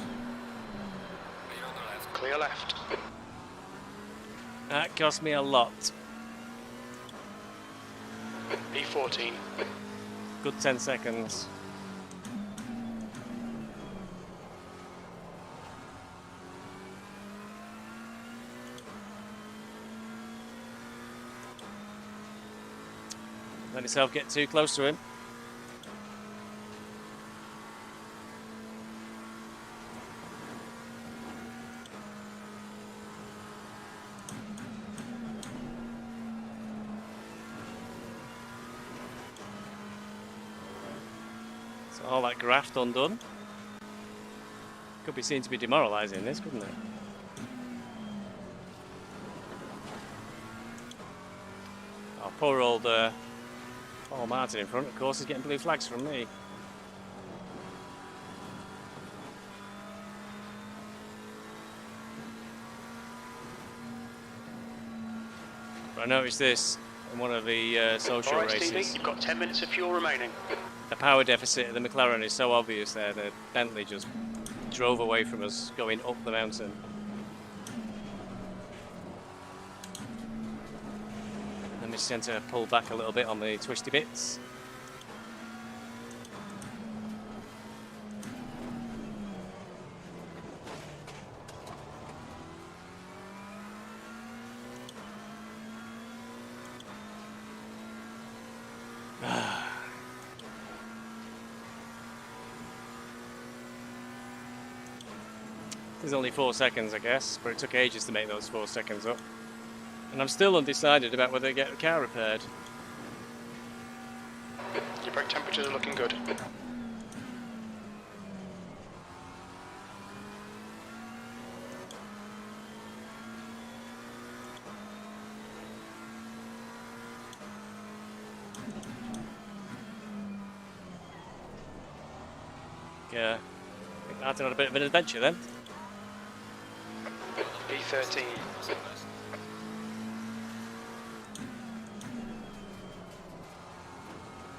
Clear on the left. Clear left. That cost me a lot. P14. Good 10 seconds. Let yourself get too close to him. So all that graft undone. Could be seen to be demoralising this, couldn't it? Oh, poor old Paul Martin in front, of course, is getting blue flags from me. But I noticed this in one of the social All right, races. Stevie, you've got 10 minutes of fuel remaining. The power deficit of the McLaren is so obvious there that Bentley just drove away from us going up the mountain. And we tend to pull back a little bit on the twisty bits. There's only 4 seconds, I guess, but it took ages to make those 4 seconds up. And I'm still undecided about whether to get the car repaired. Your brake temperatures are looking good. Yeah, I think Martin had a bit of an adventure then. P13.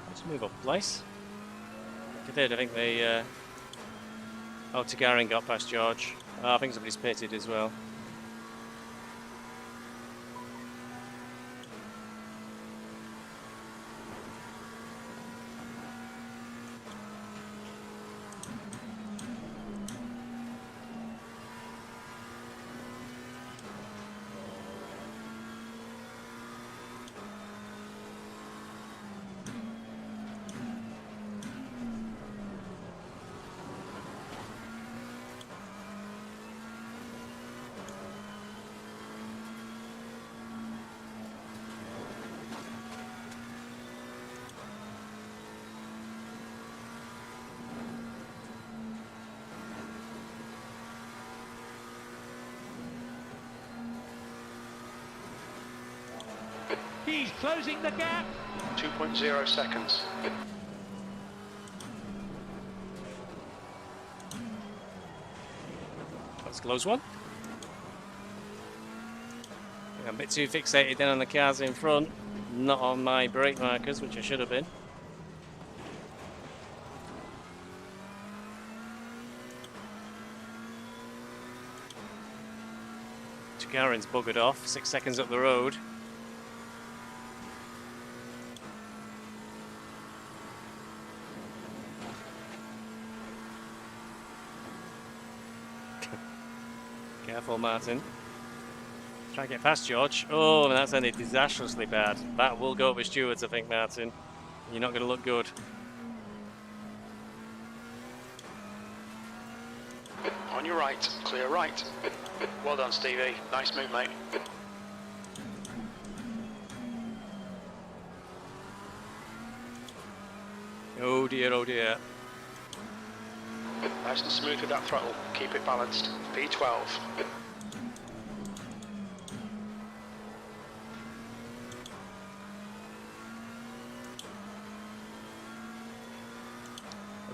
Let's move up a place. I did, I think they... Oh, Tagarin got past George. Oh, I think somebody's pitted as well. He's closing the gap. 2.0 seconds. That's a close one. I'm a bit too fixated then on the cars in front, not on my brake markers, which I should have been. Garen's buggered off, 6 seconds up the road. Careful, Martin. Try and get past George. Oh, that's ended disastrously bad. That will go over stewards, I think, Martin. You're not going to look good. On your right, clear right. Well done, Stevie. Nice move, mate. Oh dear, oh dear. Nice and smooth with that throttle. Keep it balanced. P12.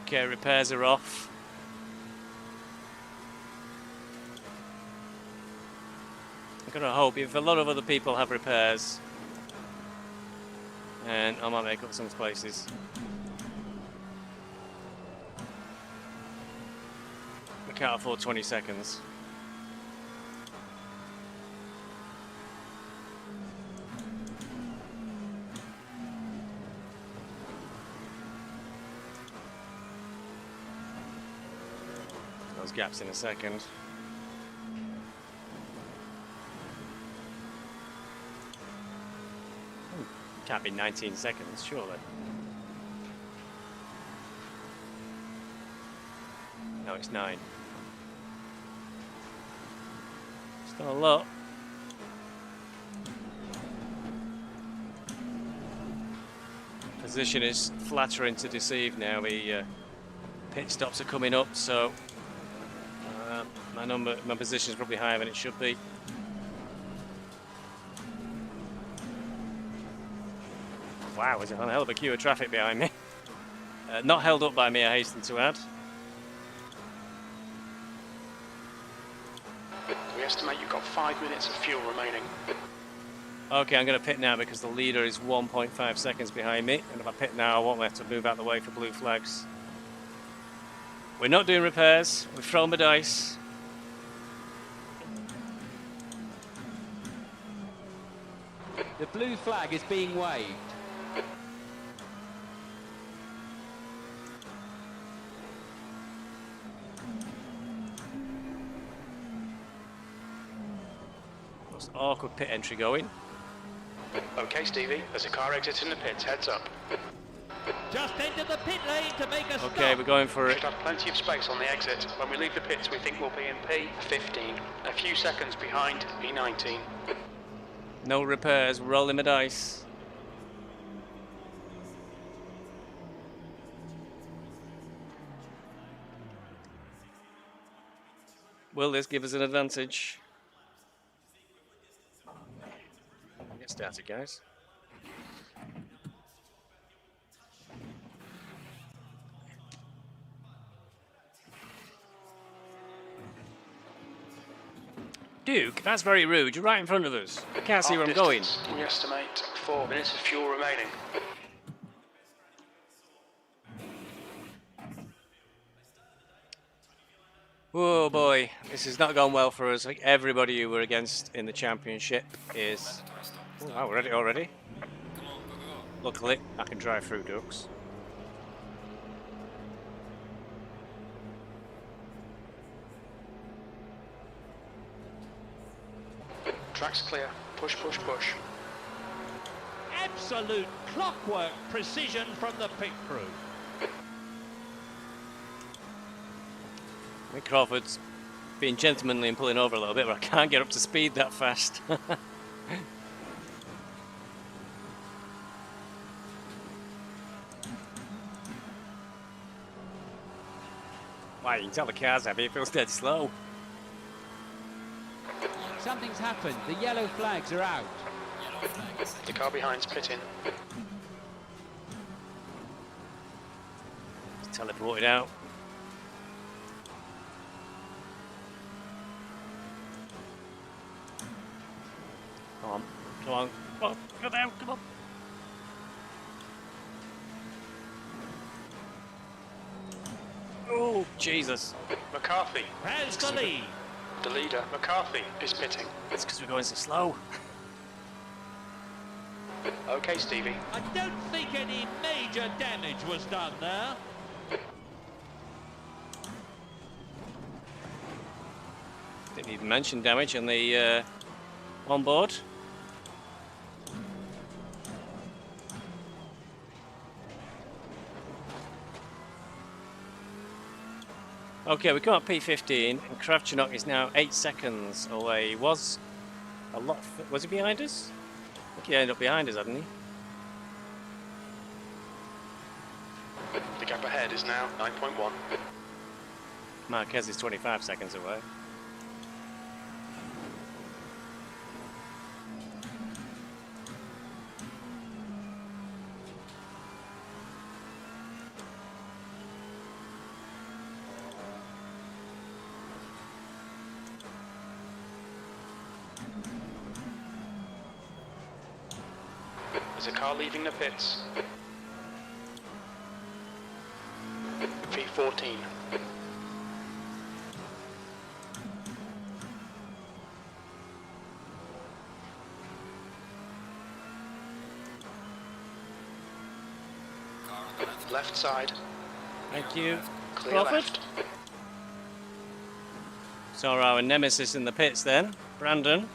Okay, repairs are off. I'm gonna hope if a lot of other people have repairs, and I might make up some places. We can't afford 20 seconds. Those gaps in a second. Can't be 19 seconds, surely. No, it's 9. Still a lot. Position is flattering to deceive now. The pit stops are coming up, so my position is probably higher than it should be. Wow, there's a hell of a queue of traffic behind me. Not held up by me, I hasten to add. We estimate you've got 5 minutes of fuel remaining. Okay, I'm going to pit now because the leader is 1.5 seconds behind me. And if I pit now, I won't have to move out of the way for blue flags. We're not doing repairs. We've thrown the dice. The blue flag is being waved. Most awkward pit entry going. Okay, Stevie, there's a car exiting the pits. Heads up. Just entered the pit lane to make a stop. Okay, we're going for it. Should have plenty of space on the exit. When we leave the pits, we think we'll be in P15. A few seconds behind P19. No repairs, rolling the dice. Will this give us an advantage? Get started, guys. Duke, that's very rude. You're right in front of us. I can't see where I'm going. We estimate 4 minutes of fuel remaining. Oh boy, this has not gone well for us. Like everybody who we're against in the championship is... Oh, wow, we're ready already. Luckily, I can drive through Dukes. Track's clear. Push, push, push. Absolute clockwork precision from the pit crew. Mick Crawford's being gentlemanly and pulling over a little bit, but I can't get up to speed that fast. Wow, you can tell the car's heavy, it feels dead slow. Something's happened. The yellow flags are out. The car behind's pitting. Teleported out. Come on, come on, come on, go down, come on. Oh, Jesus. McCarthy Has the lead. the leader. McCarthy is pitting. It's because we're going so slow. Okay, Stevie. I don't think any major damage was done there. Didn't even mention damage on the onboard. Okay, we come up P15, and Kravchuk is now 8 seconds away. He was a lot. Was he behind us? I think he ended up behind us, hadn't he? The gap ahead is now 9.1. Marquez is 25 seconds away. There's a car leaving the pits. P14. Car on the left. Left side. Thank you. Clear Crawford. left. So our nemesis in the pits then, Brandon.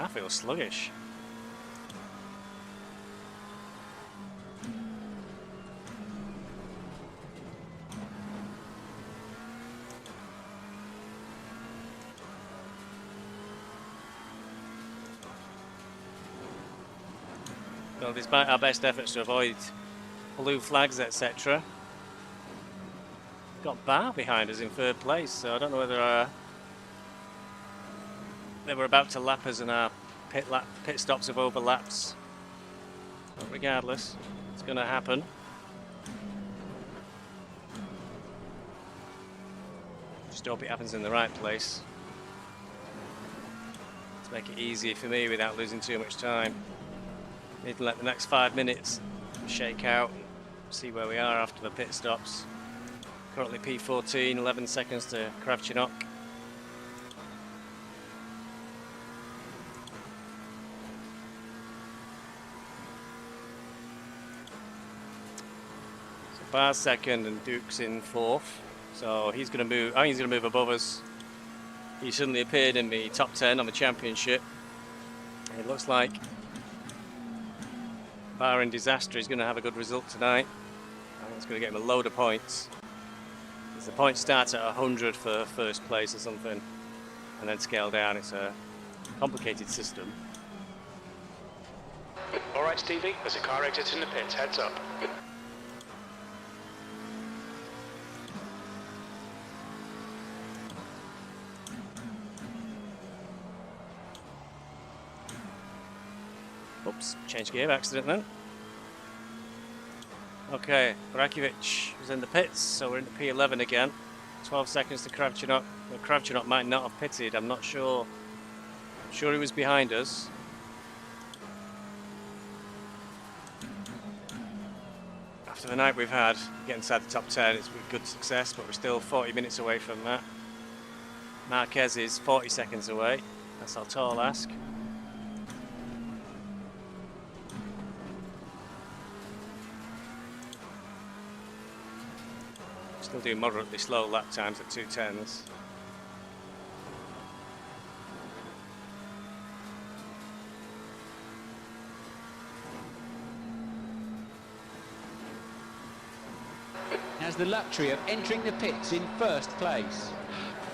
I feel sluggish. Well, despite our best efforts to avoid blue flags, etc., got Bar behind us in third place, so I don't know whether they were about to lap us and our pit stops have overlapped. But regardless, it's going to happen. Just hope it happens in the right place. To make it easier for me without losing too much time. Need to let the next 5 minutes shake out and see where we are after the pit stops. Currently P14, 11 seconds to Kravchuk. Bar's second and Duke's in fourth, so he's going to move. I think he's going to move above us. He suddenly appeared in the top 10 on the championship. It looks like Bar in disaster is going to have a good result tonight. I think it's going to get him a load of points. Because the points start at 100 for first place or something, and then scale down. It's a complicated system. All right, Stevie. There's a car exiting the pits. Heads up. Oops, change gear accident then. Okay, Rakovic is in the pits, so we're in the P11 again. 12 seconds to Kravchuk. Well, Kravchuk might not have pitted, I'm not sure. I'm sure he was behind us. After the night we've had, getting inside the top 10, it's a good success, but we're still 40 minutes away from that. Marquez is 40 seconds away. That's our tall ask. Still doing moderately slow lap times at 2:10s. Has the luxury of entering the pits in first place.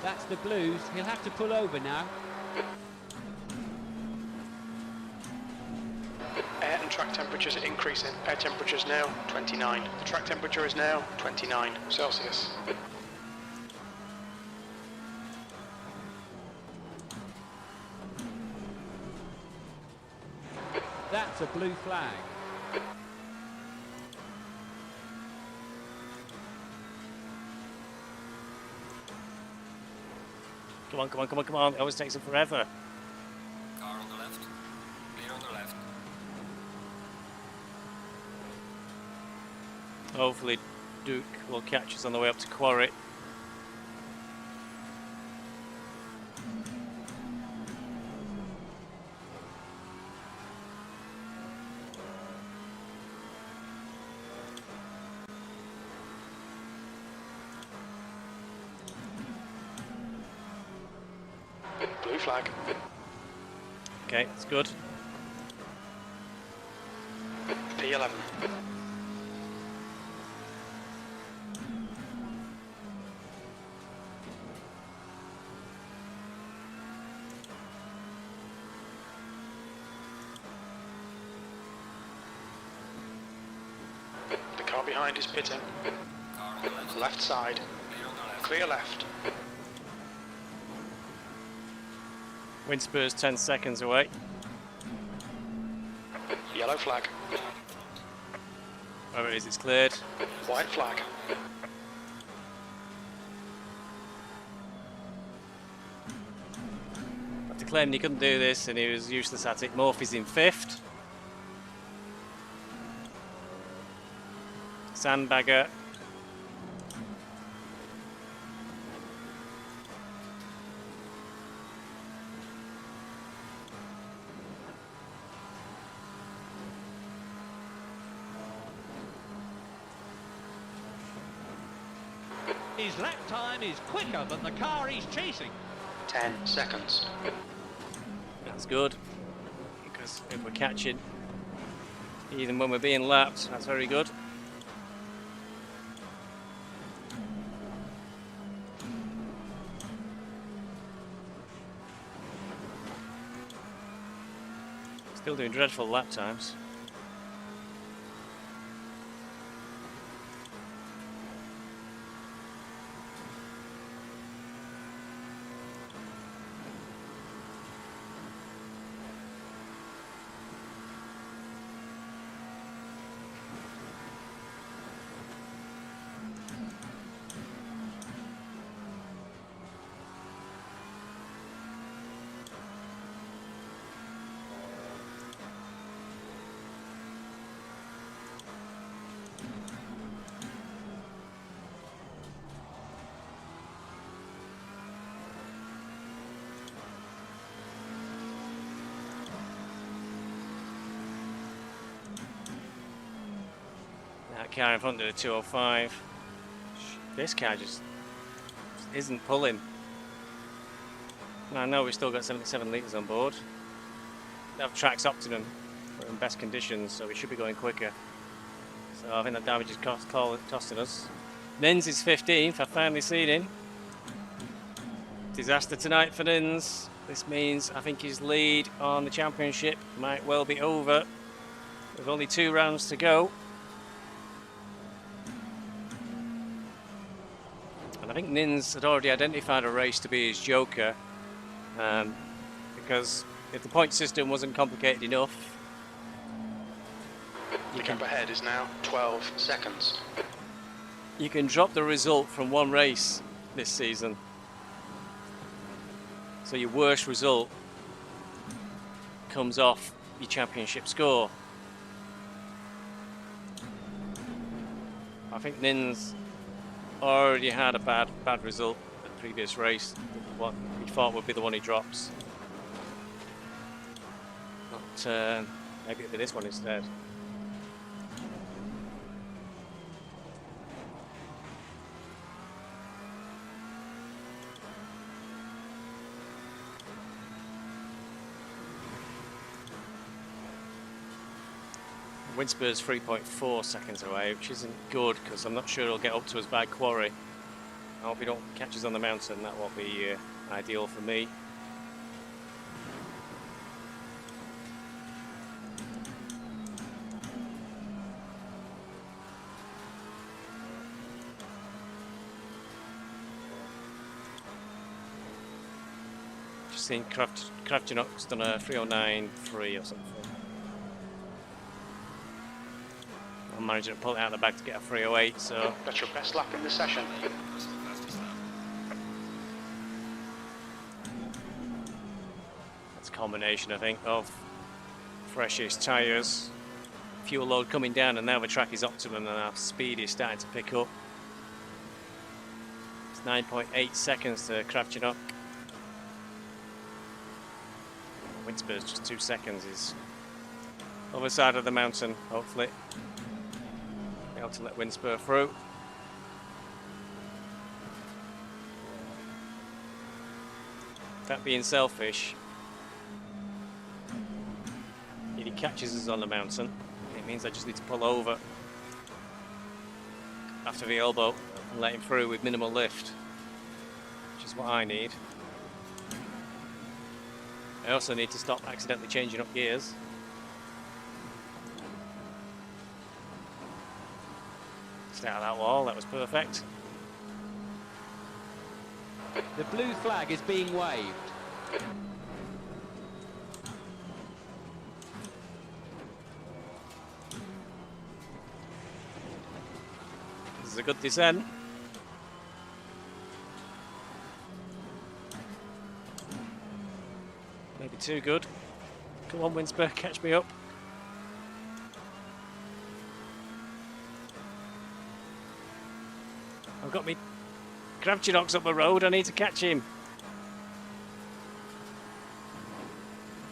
That's the Blues. He'll have to pull over now. Air and track Temperatures are increasing. Air temperature is now 29. The track temperature is now 29 Celsius. That's a blue flag. Come on, come on, come on, come on. It always takes them forever. Car on the left. Clear on the left. Hopefully Duke will catch us on the way up to Quarry. Blue flag. Okay, that's good. P11. The car behind is pitting. Car on the left. Left side. Clear on the left. Clear left. Wind spur's 10 seconds away. Yellow flag. Wherever it is, it's cleared. White flag. After claiming he couldn't do this and he was useless at it, Murphy's in 5th. Sandbagger. His lap time is quicker than the car he's chasing. 10 seconds. That's good. Because if we're catching, even when we're being lapped, that's very good. Still doing dreadful lap times. That car in front of the 205. This car just isn't pulling. I know we've still got 77 litres on board. We have track's optimum. We're in best conditions, so we should be going quicker. So I think that damage is costing us. Nins is 15th. I've finally seen him. Disaster tonight for Nins. This means I think his lead on the championship might well be over. With only 2 rounds to go. And I think Nins had already identified a race to be his joker, because if the point system wasn't complicated enough, The gap ahead is now 12 seconds. you can drop the result from one race this season. So your worst result comes off your championship score. I think Nins already had a bad result at the previous race, what he thought would be the one he drops. But maybe it'll be this one instead. Windspur's 3.4 seconds away, which isn't good because I'm not sure he'll get up to us by Quarry. I hope he don't catch us on the mountain. That won't be ideal for me. seen Kravchuk's done a 309.3 or something. I'm managing to pull it out of the bag to get a 308, so... That's your best lap in the session. That's the fastest lap. It's a combination, I think, of freshest tyres, fuel load coming down, and now the track is optimum and our speed is starting to pick up. It's 9.8 seconds to Kravchuk. Windspur's just 2 seconds. Is other side of the mountain, hopefully. Be able to let Windspur through. That being selfish, if he catches us on the mountain, it means I just need to pull over after the elbow and let him through with minimal lift, which is what I need. I also need to stop accidentally changing up gears. Stay out of that wall, that was perfect. The blue flag is being waved. This is a good descent. Maybe too good. Come on, Windspur, catch me up. I've got me Kravchuk's up the road, I need to catch him.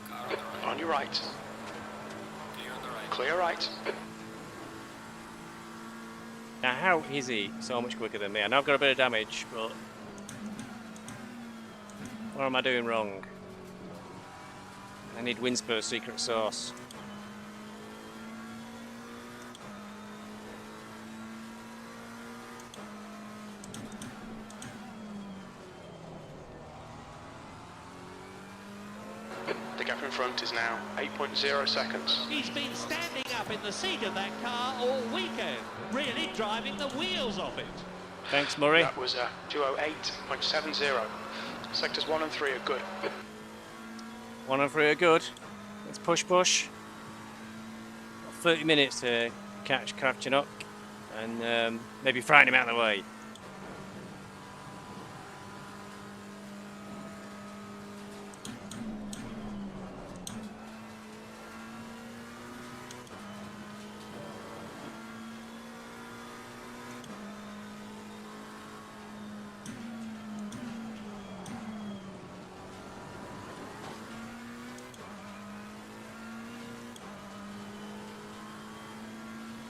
Car on the right. On your right. Clear on the right. Clear right. Now, how is he so much quicker than me? I know I've got a bit of damage, but what am I doing wrong? I need Windspur's secret sauce. The gap in front is now 8.0 seconds. He's been standing up in the seat of that car all weekend, really driving the wheels off it. Thanks, Murray. That was 208.70. Sectors 1 and 3 are good. 1 and 3 are good. Let's push. Got 30 minutes to catch Kravchuk and maybe frighten him out of the way.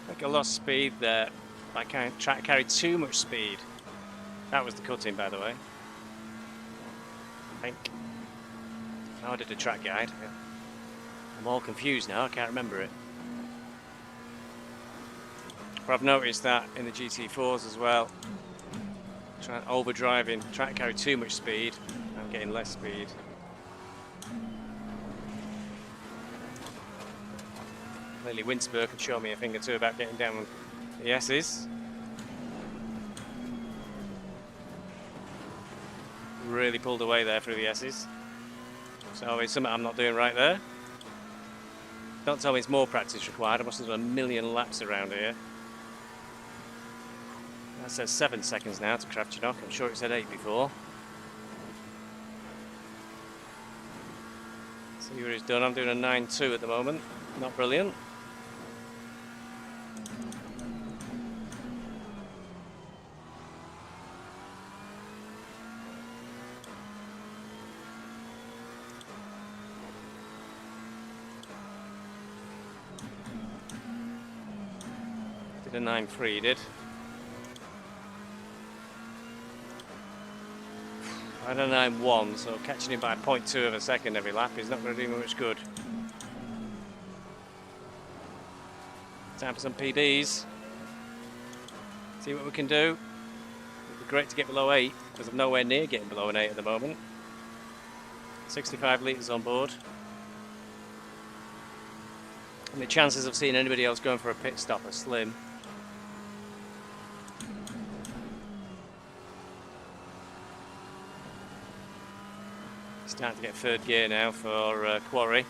I think I lost speed there. I can't carry too much speed. That was the cutting, by the way. I think. Oh, I did a track guide. I'm all confused now, I can't remember it. But I've noticed that in the GT4s as well. Overdriving, trying to carry too much speed. I'm getting less speed. Clearly Windspur could show me a thing or two about getting down the S's. Really pulled away there through the S's. So it's something I'm not doing right there. Don't tell me it's more practice required. I must have done a million laps around here. That says 7 seconds now to Kravchuk. I'm sure it said 8 before. See what he's done. I'm doing a 9.2 at the moment. Not brilliant. Did a 9.3, did. I had a 9.1, so catching him by 0.2 of a second every lap is not going to do me much good. Time for some PBs. See what we can do. It'd be great to get below 8, because I'm nowhere near getting below an 8 at the moment. 65 litres on board. And the chances of seeing anybody else going for a pit stop are slim. Starting to get third gear now for Quarry.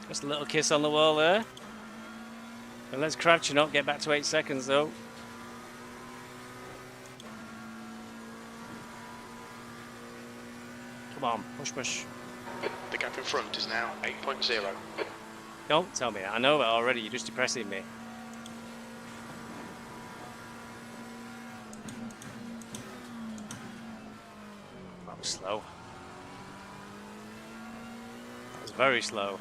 Just a little kiss on the wall there. And let's Kravchenok get back to 8 seconds though. Come on, push, push. The gap in front is now 8.0. Don't tell me that. I know that already. You're just depressing me. That was slow. That was very slow.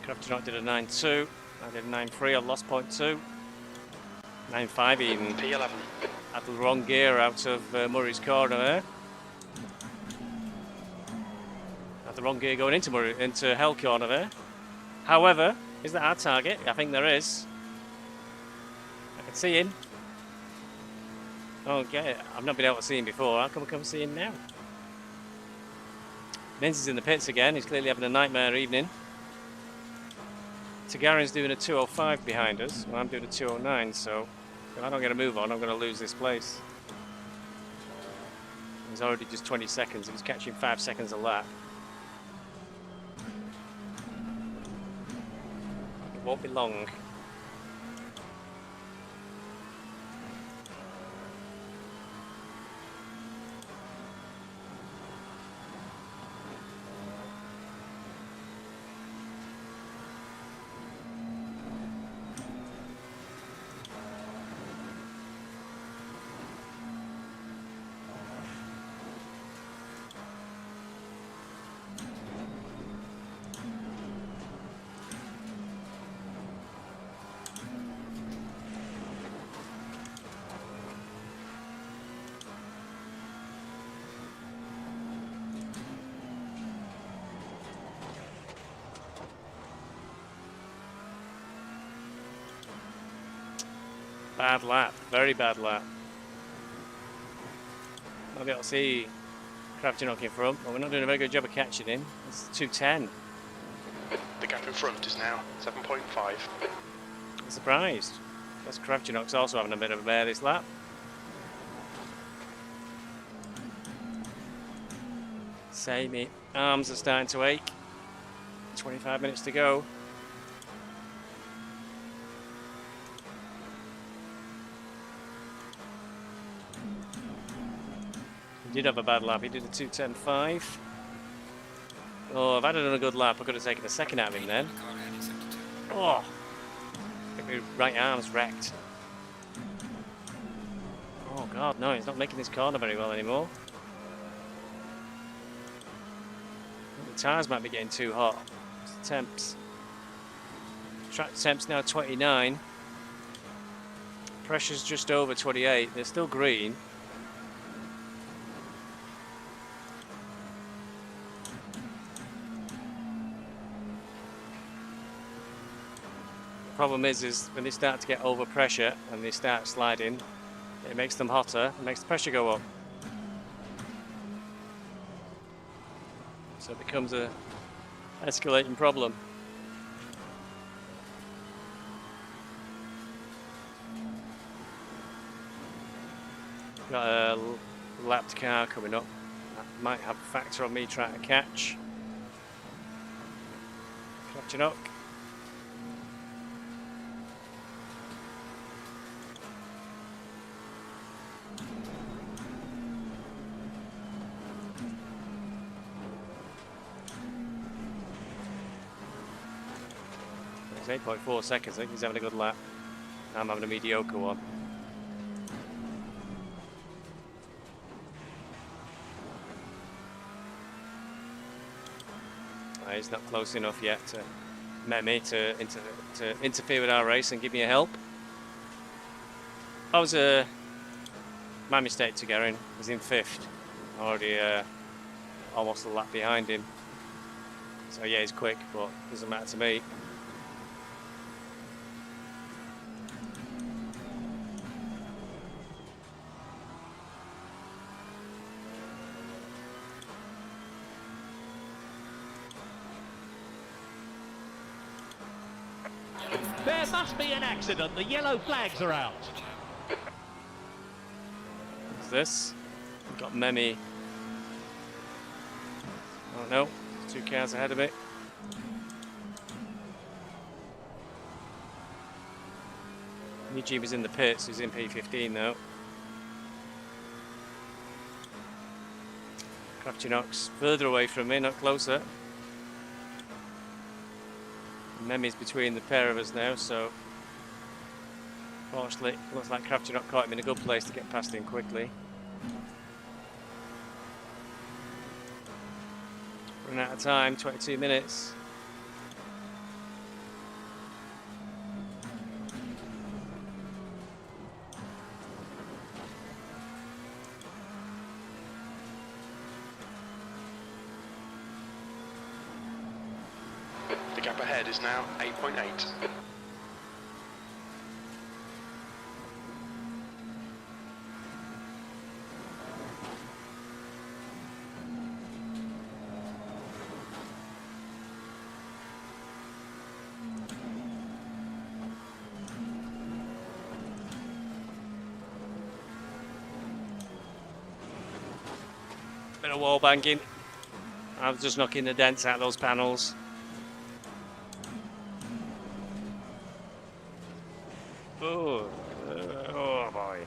Kravchenok did a 9.2. I did a 9.3. I lost 0.2. 9.5 even. P11. Had the wrong gear out of Murray's corner there. Had the wrong gear going into Hell corner there. However, is that our target? I think there is. I can see him. Okay, I've not been able to see him before. How come I come see him now? Lindsay's in the pits again. He's clearly having a nightmare evening. Tagarin's doing a 2:05 behind us. Well, I'm doing a 2:09, so if I don't get a move on, I'm going to lose this place. He's already just 20 seconds. He's catching 5 seconds a lap. It won't be long. Bad lap, very bad lap. I'll be able to see Kravchenok in front, but we're not doing a very good job of catching him. It's 2:10. The gap in front is now 7.5. I'm surprised. That's Kravchenok's also having a bit of a bear this lap. Same, arms are starting to ache. 25 minutes to go. He did have a bad lap. He did a 2:10.5. Oh, if I'd have done a good lap, I could have taken a second out of him then. Oh, my right arm's wrecked. Oh God, no, he's not making this corner very well anymore. The tyres might be getting too hot. It's the temps. Track temps now 29. Pressure's just over 28. They're still green. The problem is when they start to get over pressure and they start sliding, it makes them hotter, it makes the pressure go up. So it becomes a escalating problem. Got a lapped car coming up. That might have a factor on me trying to catch. Kravchenok. It's 8.4 seconds. I think he's having a good lap. I'm having a mediocre one. He's not close enough yet to Memi to interfere with our race and give me a help. That was my mistake to Garin. He's in 5th. Already almost a lap behind him. So yeah, he's quick, but doesn't matter to me. There must be an accident. The yellow flags are out. What's this? We've got Memi. Oh no, 2 cars ahead of it. Eugene is in the pits, he's in P15 now. Kravchuk's further away from me, not closer. Memi's between the pair of us now, so fortunately looks like Kravchuk caught him in a good place to get past him quickly. Running out of time, 22 minutes. The gap ahead is now 8.8. Bit of wall banking. I was just knocking the dents out of those panels. Oh boy.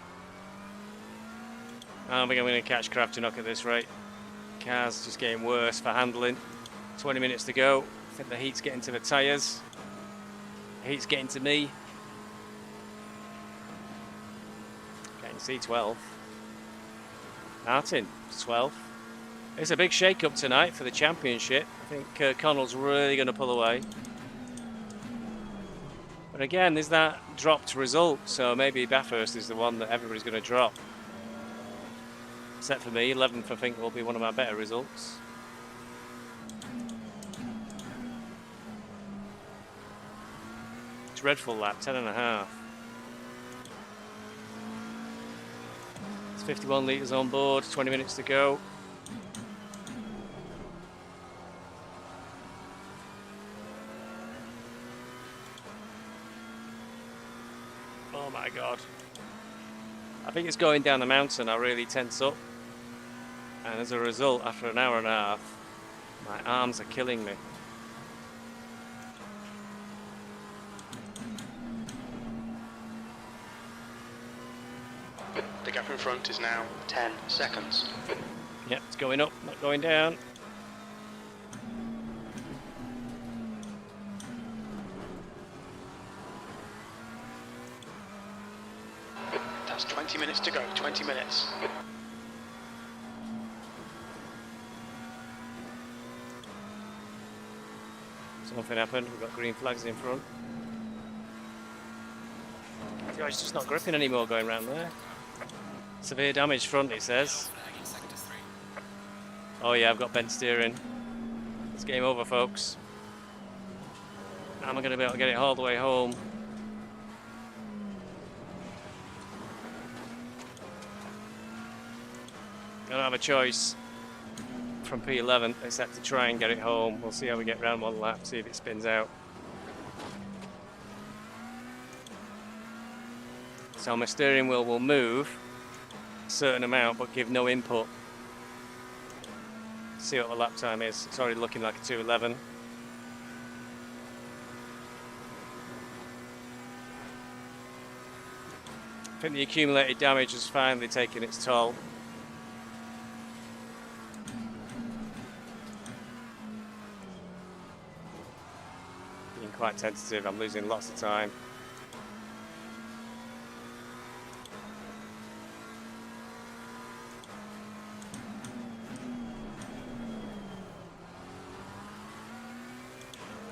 I don't think I'm going to catch Kravchuk at this rate. Car's just getting worse for handling. 20 minutes to go. I think the heat's getting to the tyres. The heat's getting to me. Getting C12. Martin, 12. It's a big shake-up tonight for the championship. I think Connell's really going to pull away. But again, there's that dropped result, so maybe Bathurst is the one that everybody's going to drop. Except for me, 11th I think will be one of my better results. Dreadful lap, 10.5. It's 51 litres on board, 20 minutes to go. Oh my god. I think it's going down the mountain, I really tense up. And as a result, after an hour and a half, my arms are killing me. The gap in front is now 10 seconds. Yep, it's going up, not going down. That's 20 minutes to go, 20 minutes. Something happened, we've got green flags in front. Oh, it's just not gripping anymore going round there. Severe damage front, it says. Oh yeah, I've got bent steering. It's game over, folks. How am I going to be able to get it all the way home? I don't have a choice from P11 except to try and get it home. We'll see how we get round one lap, see if it spins out. So my steering wheel will move a certain amount but give no input. See what the lap time is. It's already looking like a 2:11. I think the accumulated damage has finally taken its toll. Being quite tentative. I'm losing lots of time.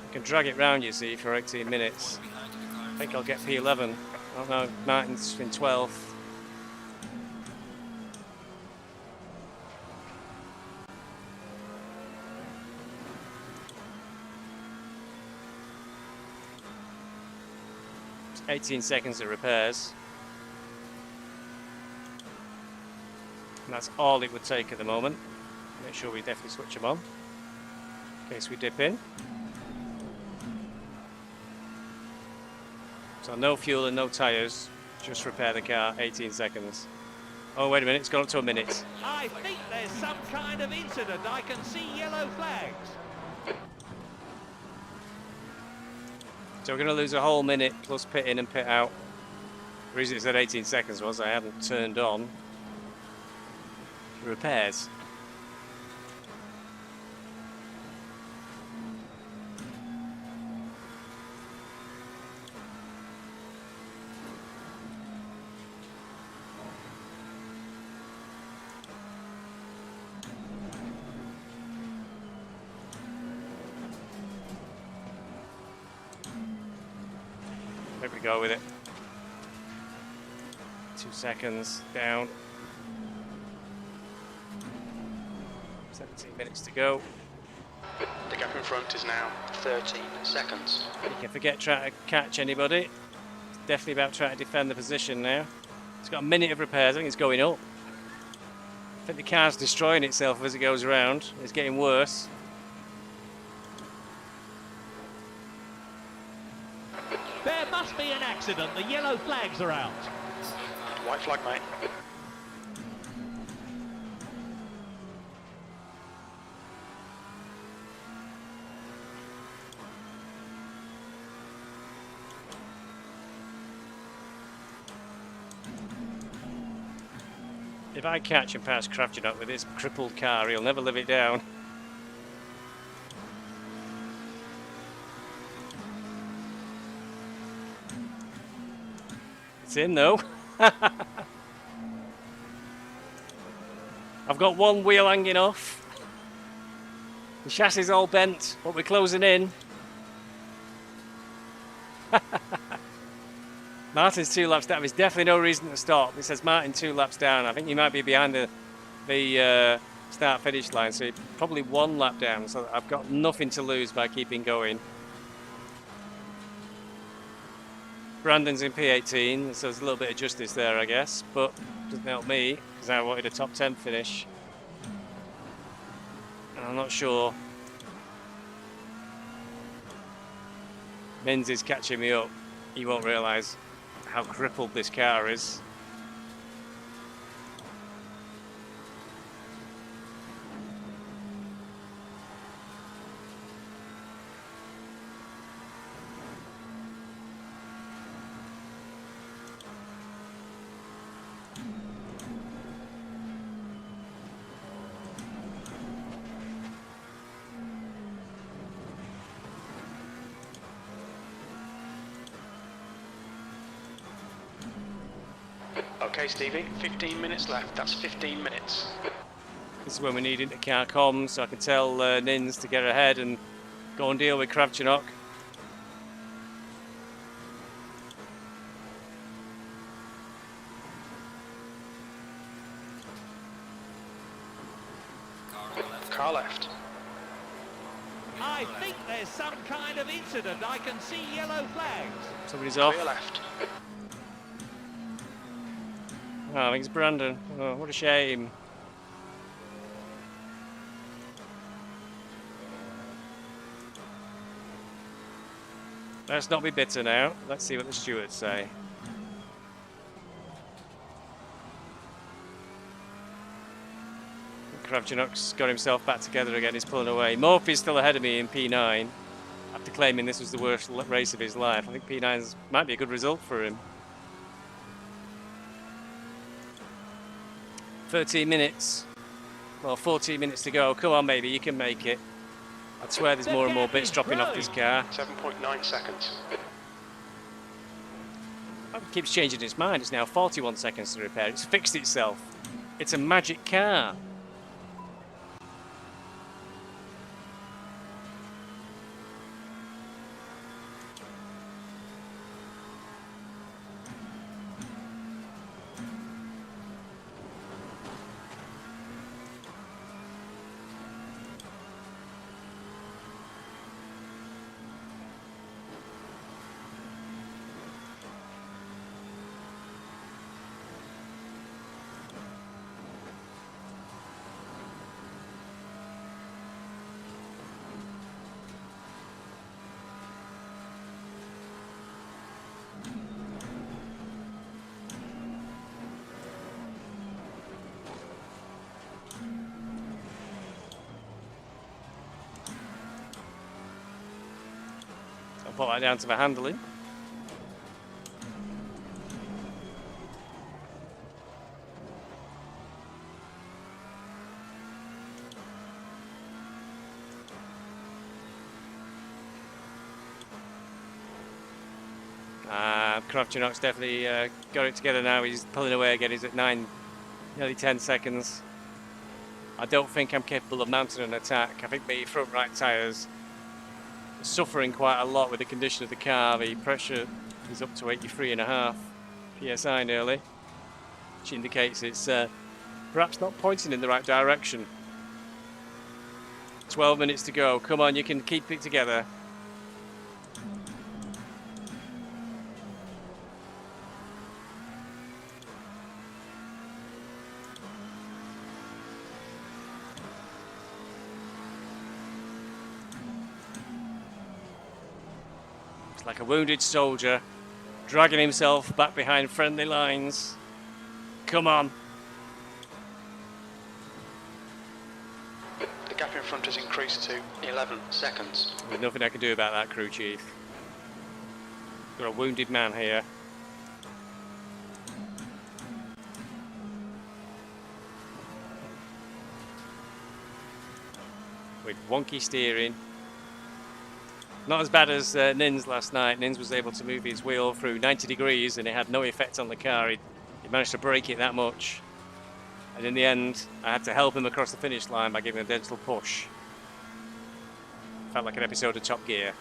I can drag it round, you see, for 18 minutes. I think I'll get P11. I don't know, Martin's in 12th. It's 18 seconds of repairs. And that's all it would take at the moment. Make sure we definitely switch them on in case we dip in. So no fuel and no tyres, just repair the car, 18 seconds. Oh, wait a minute, it's gone up to a minute. I think there's some kind of incident. I can see yellow flags. So we're going to lose a whole minute plus pit in and pit out. The reason it said 18 seconds was I hadn't turned on the repairs. There we go with it. 2 seconds down. 17 minutes to go. The gap in front is now 13 seconds. You can forget trying to catch anybody. It's definitely about trying to defend the position now. It's got a minute of repairs. I think it's going up. I think the car's destroying itself as it goes around. It's getting worse. There must be an accident. The yellow flags are out. White flag, mate. If I catch and pass Crafton with this crippled car, he'll never live it down. It's in though. I've got one wheel hanging off. The chassis is all bent, but we're closing in. Martin's 2 laps down. There's definitely no reason to stop. It says Martin 2 laps down. I think you might be behind the start-finish line, so you're probably 1 lap down. So I've got nothing to lose by keeping going. Brandon's in P18, so there's a little bit of justice there, I guess, but doesn't help me because I wanted a top 10 finish. And I'm not sure. Mins is catching me up. He won't realise how crippled this car is. Okay, Stevie, 15 minutes left. That's 15 minutes. This is when we need inter-car comms, so I can tell Nins to get ahead and go and deal with Kravchuk. Car left. I think there's some kind of incident. I can see yellow flags. Somebody's off. Clear left. Oh, I think it's Brandon. Oh, what a shame. Let's not be bitter now. Let's see what the stewards say. Kravchuk's got himself back together again. He's pulling away. Murphy's still ahead of me in P9 after claiming this was the worst race of his life. I think P9 might be a good result for him. 13 minutes. Well, 14 minutes to go. Come on, baby, you can make it. I'd swear there's more and more bits dropping off this car. 7.9 seconds. It keeps changing its mind. It's now 41 seconds to repair. It's fixed itself. It's a magic car. I'll put that down to the handling. Kravchuk's definitely got it together now. He's pulling away again. He's at nearly 10 seconds. I don't think I'm capable of mounting an attack. I think the front right tyres are suffering quite a lot with the condition of the car. The pressure is up to 83.5 psi nearly, which indicates it's perhaps not pointing in the right direction. 12 minutes to go. Come on, you can keep it together. Like a wounded soldier, dragging himself back behind friendly lines. Come on. The gap in front has increased to 11 seconds. There's nothing I can do about that, crew chief. Got a wounded man here. With wonky steering. Not as bad as Nins last night. Nins was able to move his wheel through 90 degrees and it had no effect on the car. He managed to brake it that much. And in the end, I had to help him across the finish line by giving him a gentle push. Felt like an episode of Top Gear.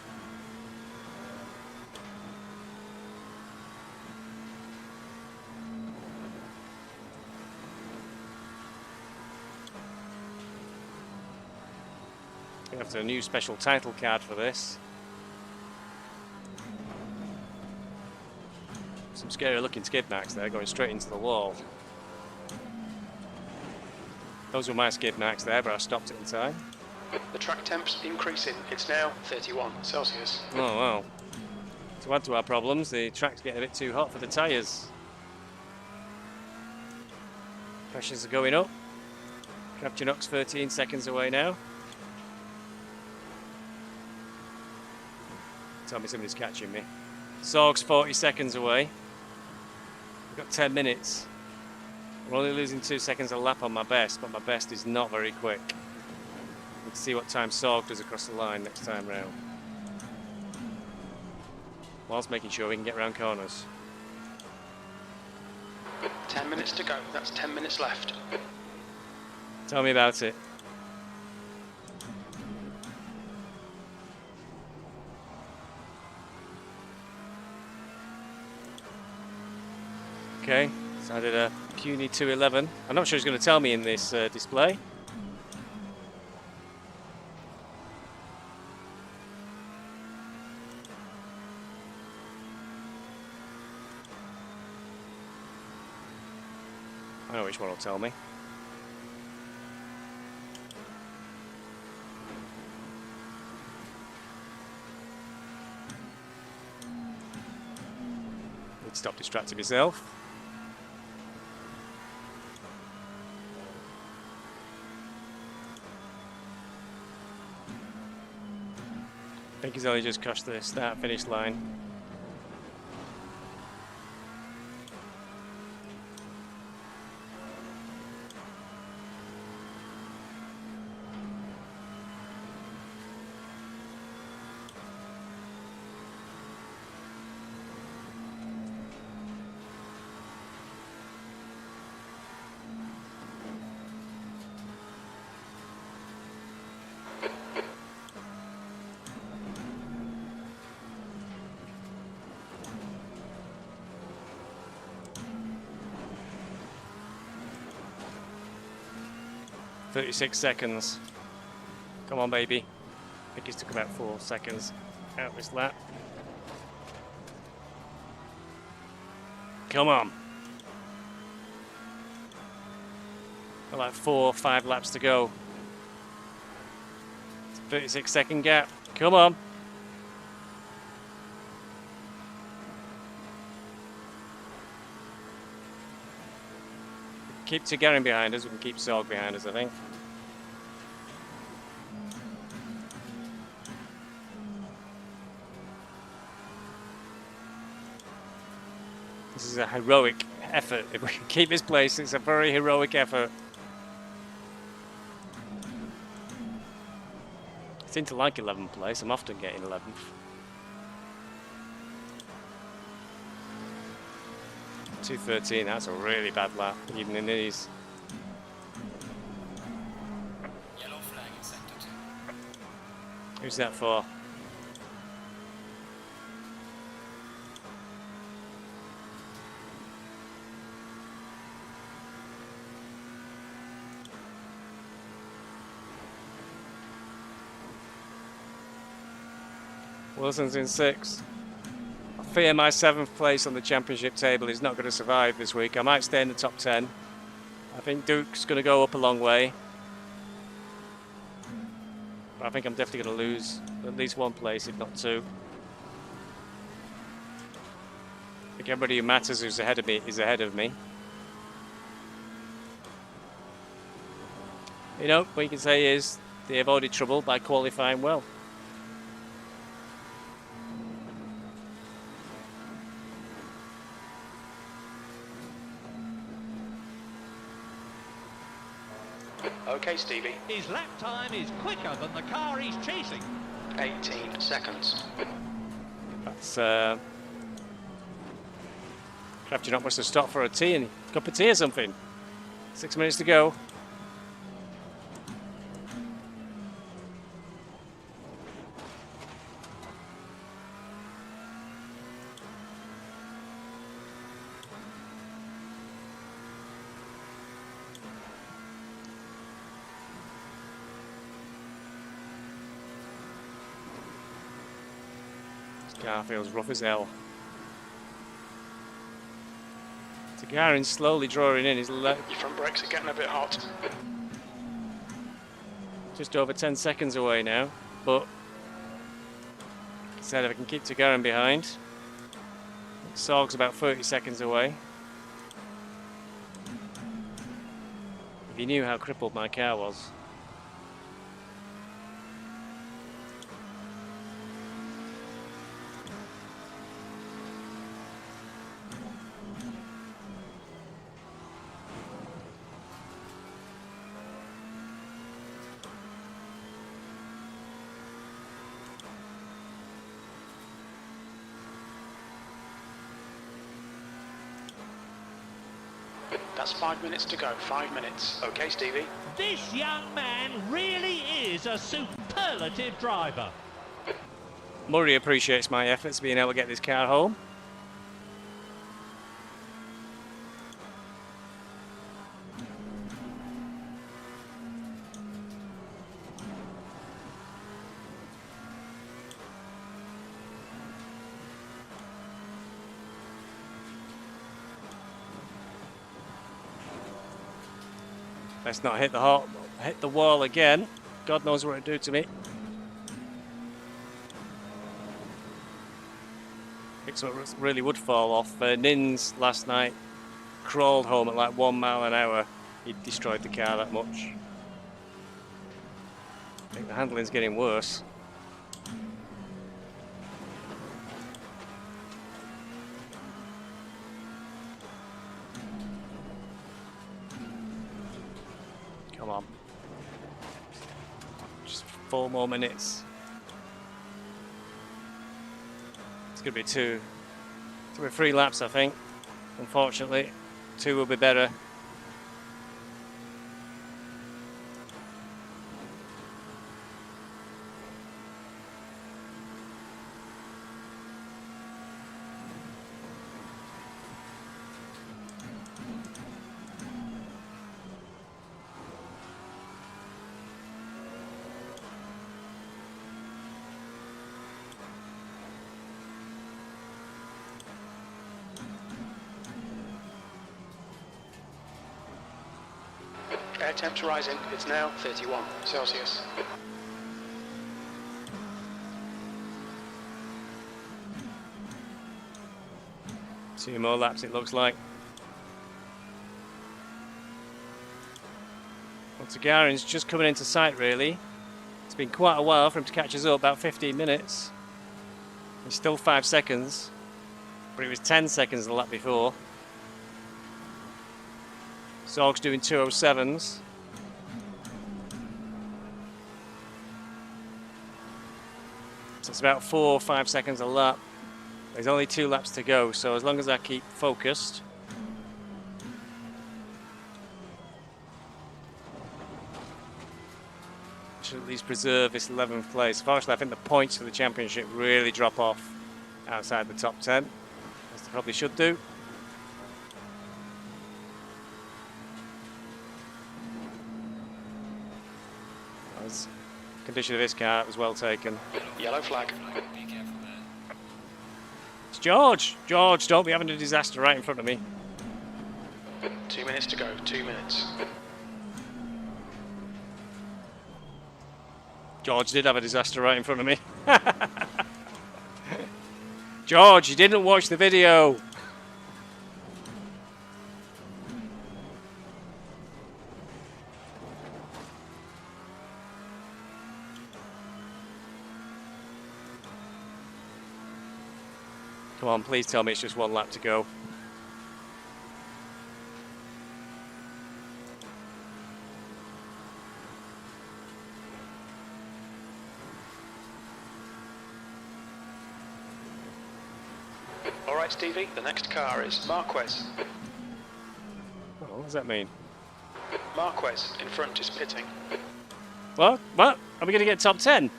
We have a new special title card for this. Some scary looking skid marks there going straight into the wall. Those were my skid marks there, but I stopped it in time. The track temp's increasing. It's now 31 Celsius. Oh well. To add to our problems, the track's getting a bit too hot for the tyres. Pressures are going up. Kravchuk's 13 seconds away now. Tell me somebody's catching me. Sorg's 40 seconds away. We've got 10 minutes. We're only losing 2 seconds a lap on my best, but my best is not very quick. Let's see what time Sorg does across the line next time round. Whilst making sure we can get round corners. 10 minutes to go. That's 10 minutes left. Tell me about it. Okay, so I did a puny 211. I'm not sure he's going to tell me in this display. I know which one will tell me. Need to stop distracting myself. I think he's only just crossed the start-finish line. "36 seconds. Come on, baby." I think he's took about 4 seconds out this lap. Come on. Got like 4 or 5 laps to go. 36-second gap. Come on. Keep Tagarin behind us. We can keep Sorg behind us, I think. This is a heroic effort. If we can keep this place, it's a very heroic effort. I seem to like 11th place. I'm often getting 11th. .213, that's a really bad lap, even in these. Yellow flag in sector 2. Who's that for? Wilson's in 6th. I fear my 7th place on the championship table is not going to survive this week. I might stay in the top 10. I think Duke's going to go up a long way. But I think I'm definitely going to lose at least 1 place, if not 2. I think everybody who matters who's ahead of me is ahead of me. You know, what you can say is they avoided trouble by qualifying well. Okay, Stevie. His lap time is quicker than the car he's chasing. 18 seconds. That's Crafty not must have stopped for a tea and cup of tea or something. 6 minutes to go. Car feels rough as hell. Tagarin's slowly drawing in his Your front brakes are getting a bit hot. just over 10 seconds away now, but said if I can keep Tagarin behind. Sorg's about 30 seconds away. If you knew how crippled my car was. That's 5 minutes to go. 5 minutes. Okay, Stevie. This young man really is a superlative driver. Murray appreciates my efforts being able to get this car home. Let's not hit the wall again. God knows what it'd do to me. I think something really would fall off. Nins last night crawled home at like 1 mile an hour. He destroyed the car that much. I think the handling's getting worse. Come on. Just 4 more minutes. It's going to be 2. It's going to be 3 laps, I think. Unfortunately, 2 will be better. Air temps rising. It's now 31 Celsius. Two more laps, it looks like. Well, Tagarin's just coming into sight, really. It's been quite a while for him to catch us up, about 15 minutes. He's still 5 seconds, but it was 10 seconds the lap before. Zorg's doing 2:07s. So it's about 4 or 5 seconds a lap. There's only 2 laps to go, so as long as I keep focused. Should at least preserve this 11th place. Unfortunately, I think the points for the championship really drop off outside the top 10, as they probably should do. As condition of this car, it was well taken. Yellow flag. Be careful there. It's George! George, don't be having a disaster right in front of me. 2 minutes to go. 2 minutes. George did have a disaster right in front of me. George, you didn't watch the video. Come on, please tell me it's just 1 lap to go. All right, Stevie. The next car is Marquez. Oh, what does that mean? Marquez in front is pitting. What? What? Are we going to get top 10?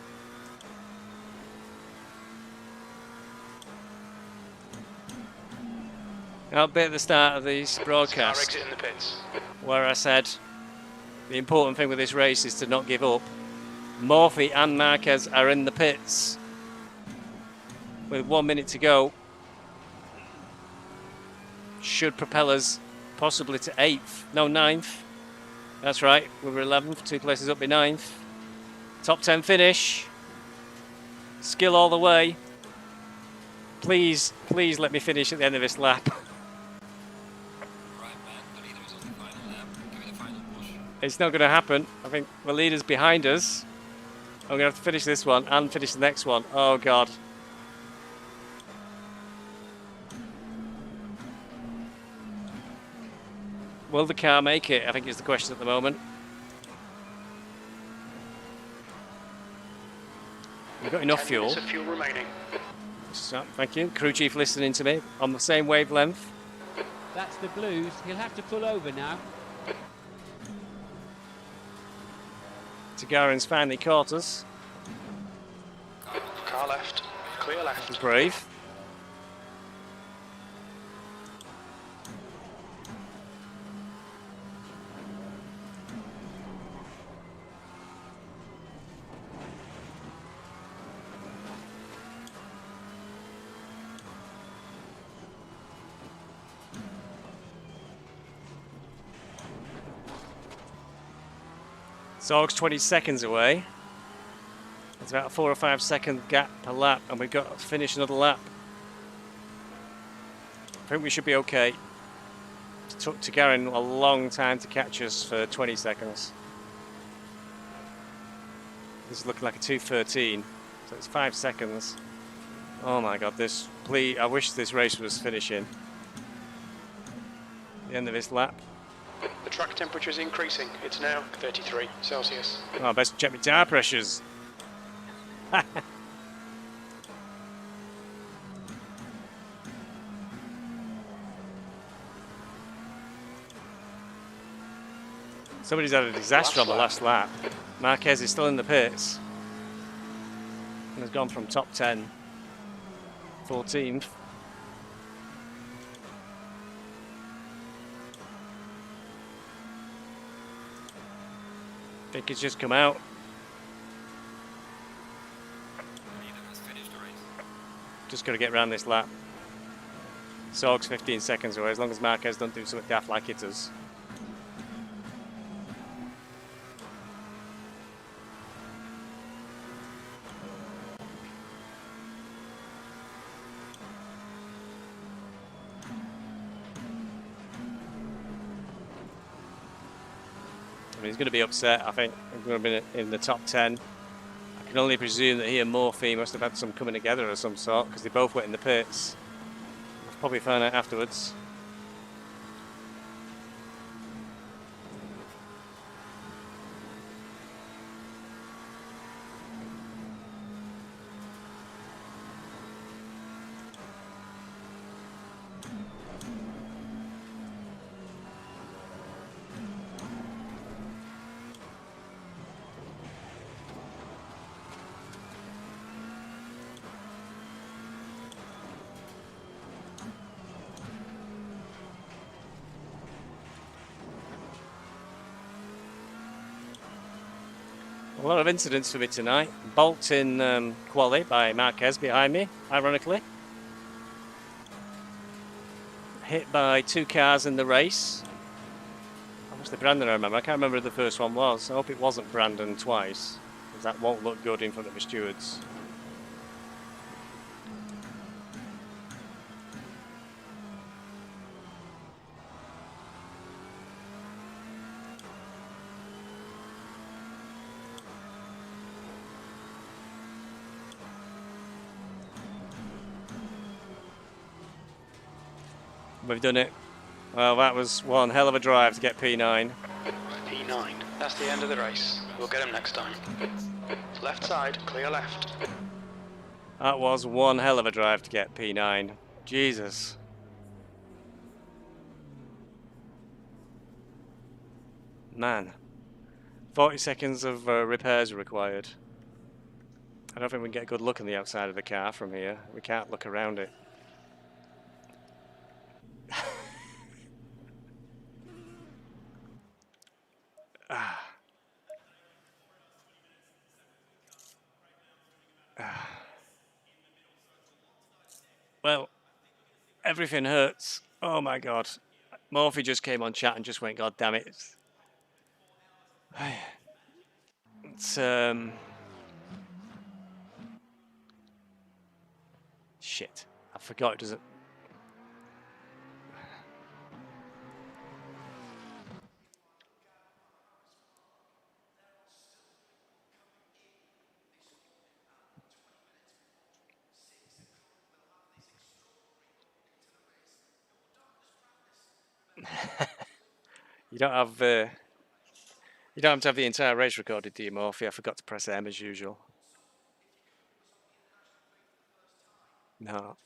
I'll be at the start of this Car broadcast exit in the pits. where I said the important thing with this race is to not give up. Murphy and Marquez are in the pits with 1 minute to go. Should propel us possibly to 8th, no 9th. That's right, we were 11th, 2 places up be 9th. Top 10 finish. Skill all the way. Please, please let me finish at the end of this lap. Right, man. The leader is on the final lap. Give it a final push. It's not going to happen. I think the leader's behind us. I'm going to have to finish this one and finish the next one. Oh, God. Will the car make it? I think is the question at the moment. We've got enough 10 fuel. minutes of fuel remaining. So, thank you. Crew chief listening to me on the same wavelength. That's the Blues. He'll have to pull over now. Tagarin's finally caught us. Car left. Clear left. Brave. Zorg's 20 seconds away. It's about a 4 or 5 second gap per lap, and we've got to finish another lap. I think we should be okay. It took Tagarin a long time to catch us for 20 seconds. This is looking like a 2:13, so it's 5 seconds. Oh my God, this, please, I wish this race was finishing. The end of this lap. The track temperature is increasing. It's now 33 Celsius. Oh, I best check my tire pressures. Somebody's had a disaster on the last lap. Marquez is still in the pits and has gone from top 10, 14th. I think it's just come out. The leader has finished the race. Just got to get around this lap. Sorg's 15 seconds away, as long as Marquez don't do something daft like it does. mean, he's going to be upset, I think. He's going to be in the top 10. I can only presume that he and Murphy must have had some coming together of some sort, because they both went in the pits. We'll probably find out afterwards. A lot of incidents for me tonight. Bolt in quali by Marquez behind me, ironically. Hit by 2 cars in the race. Obviously Brandon, I remember. I can't remember who the first one was. I hope it wasn't Brandon twice, because that won't look good in front of the stewards. We've done it. Well, that was one hell of a drive to get P9. P9. That's the end of the race. We'll get him next time. Left side, clear left. That was one hell of a drive to get P9. Jesus. Man. 40 seconds of repairs are required. I don't think we can get a good look on the outside of the car from here. We can't look around it. Well, everything hurts. Oh my God. Murphy just came on chat and just went, God damn it. It's shit. I forgot it doesn't. You don't have to have the entire race recorded, do you, Murphy? I forgot to press M as usual. No.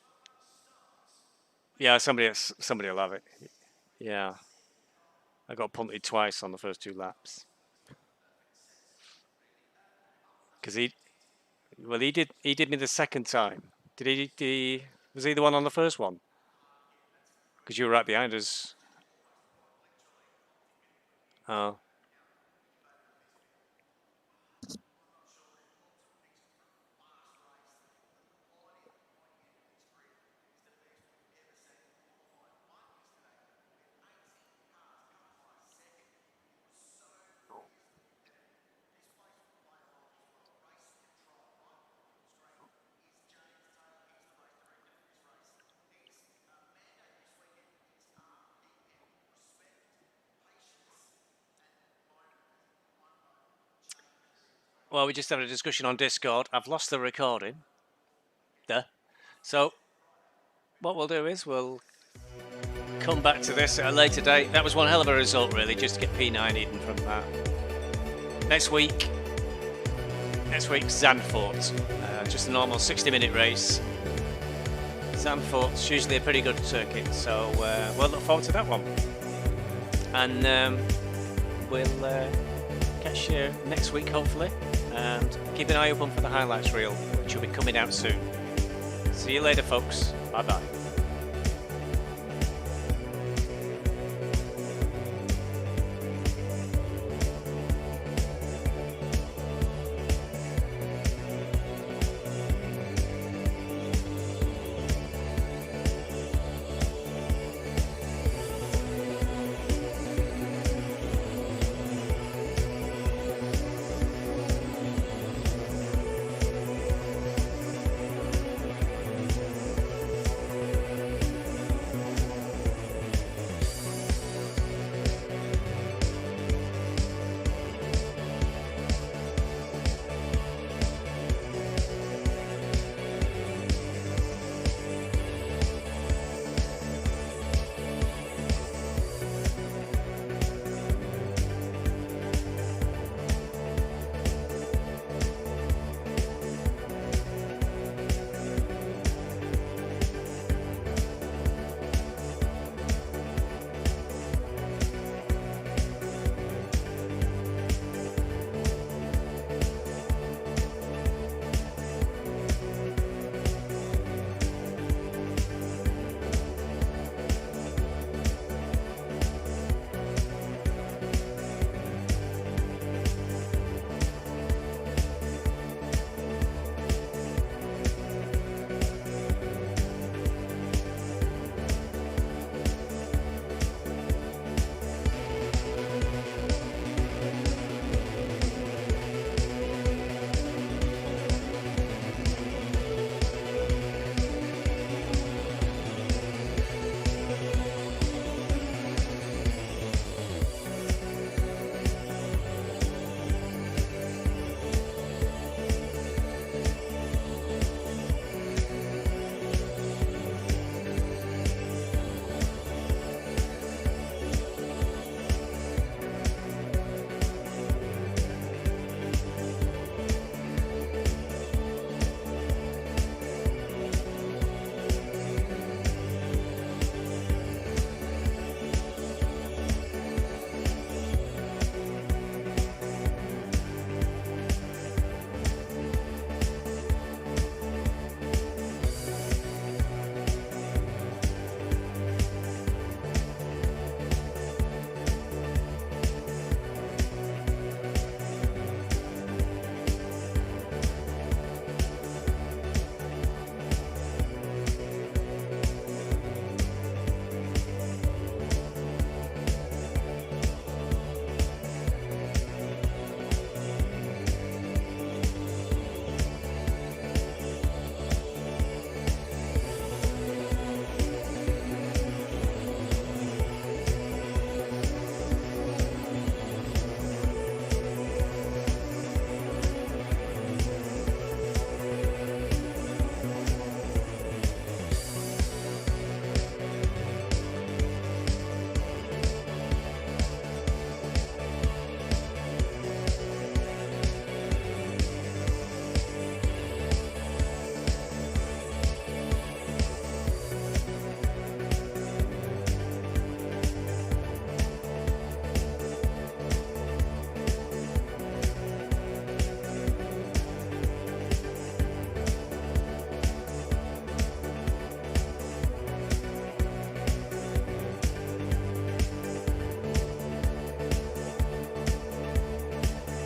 Yeah, somebody will have it. Yeah. I got punted twice on the first 2 laps. Because he did me the second time. Was he the one on the first one? Because you were right behind us. Oh. Well, we just had a discussion on Discord. I've lost the recording. So, what we'll do is we'll come back to this at a later date. That was one hell of a result, really, just to get P9 even from that. Next week, Zandvoort. Just a normal 60-minute race. Zandvoort's usually a pretty good circuit, so we'll look forward to that one. And we'll catch you next week, hopefully. And keep an eye open for the highlights reel, which will be coming out soon. See you later, folks. Bye-bye.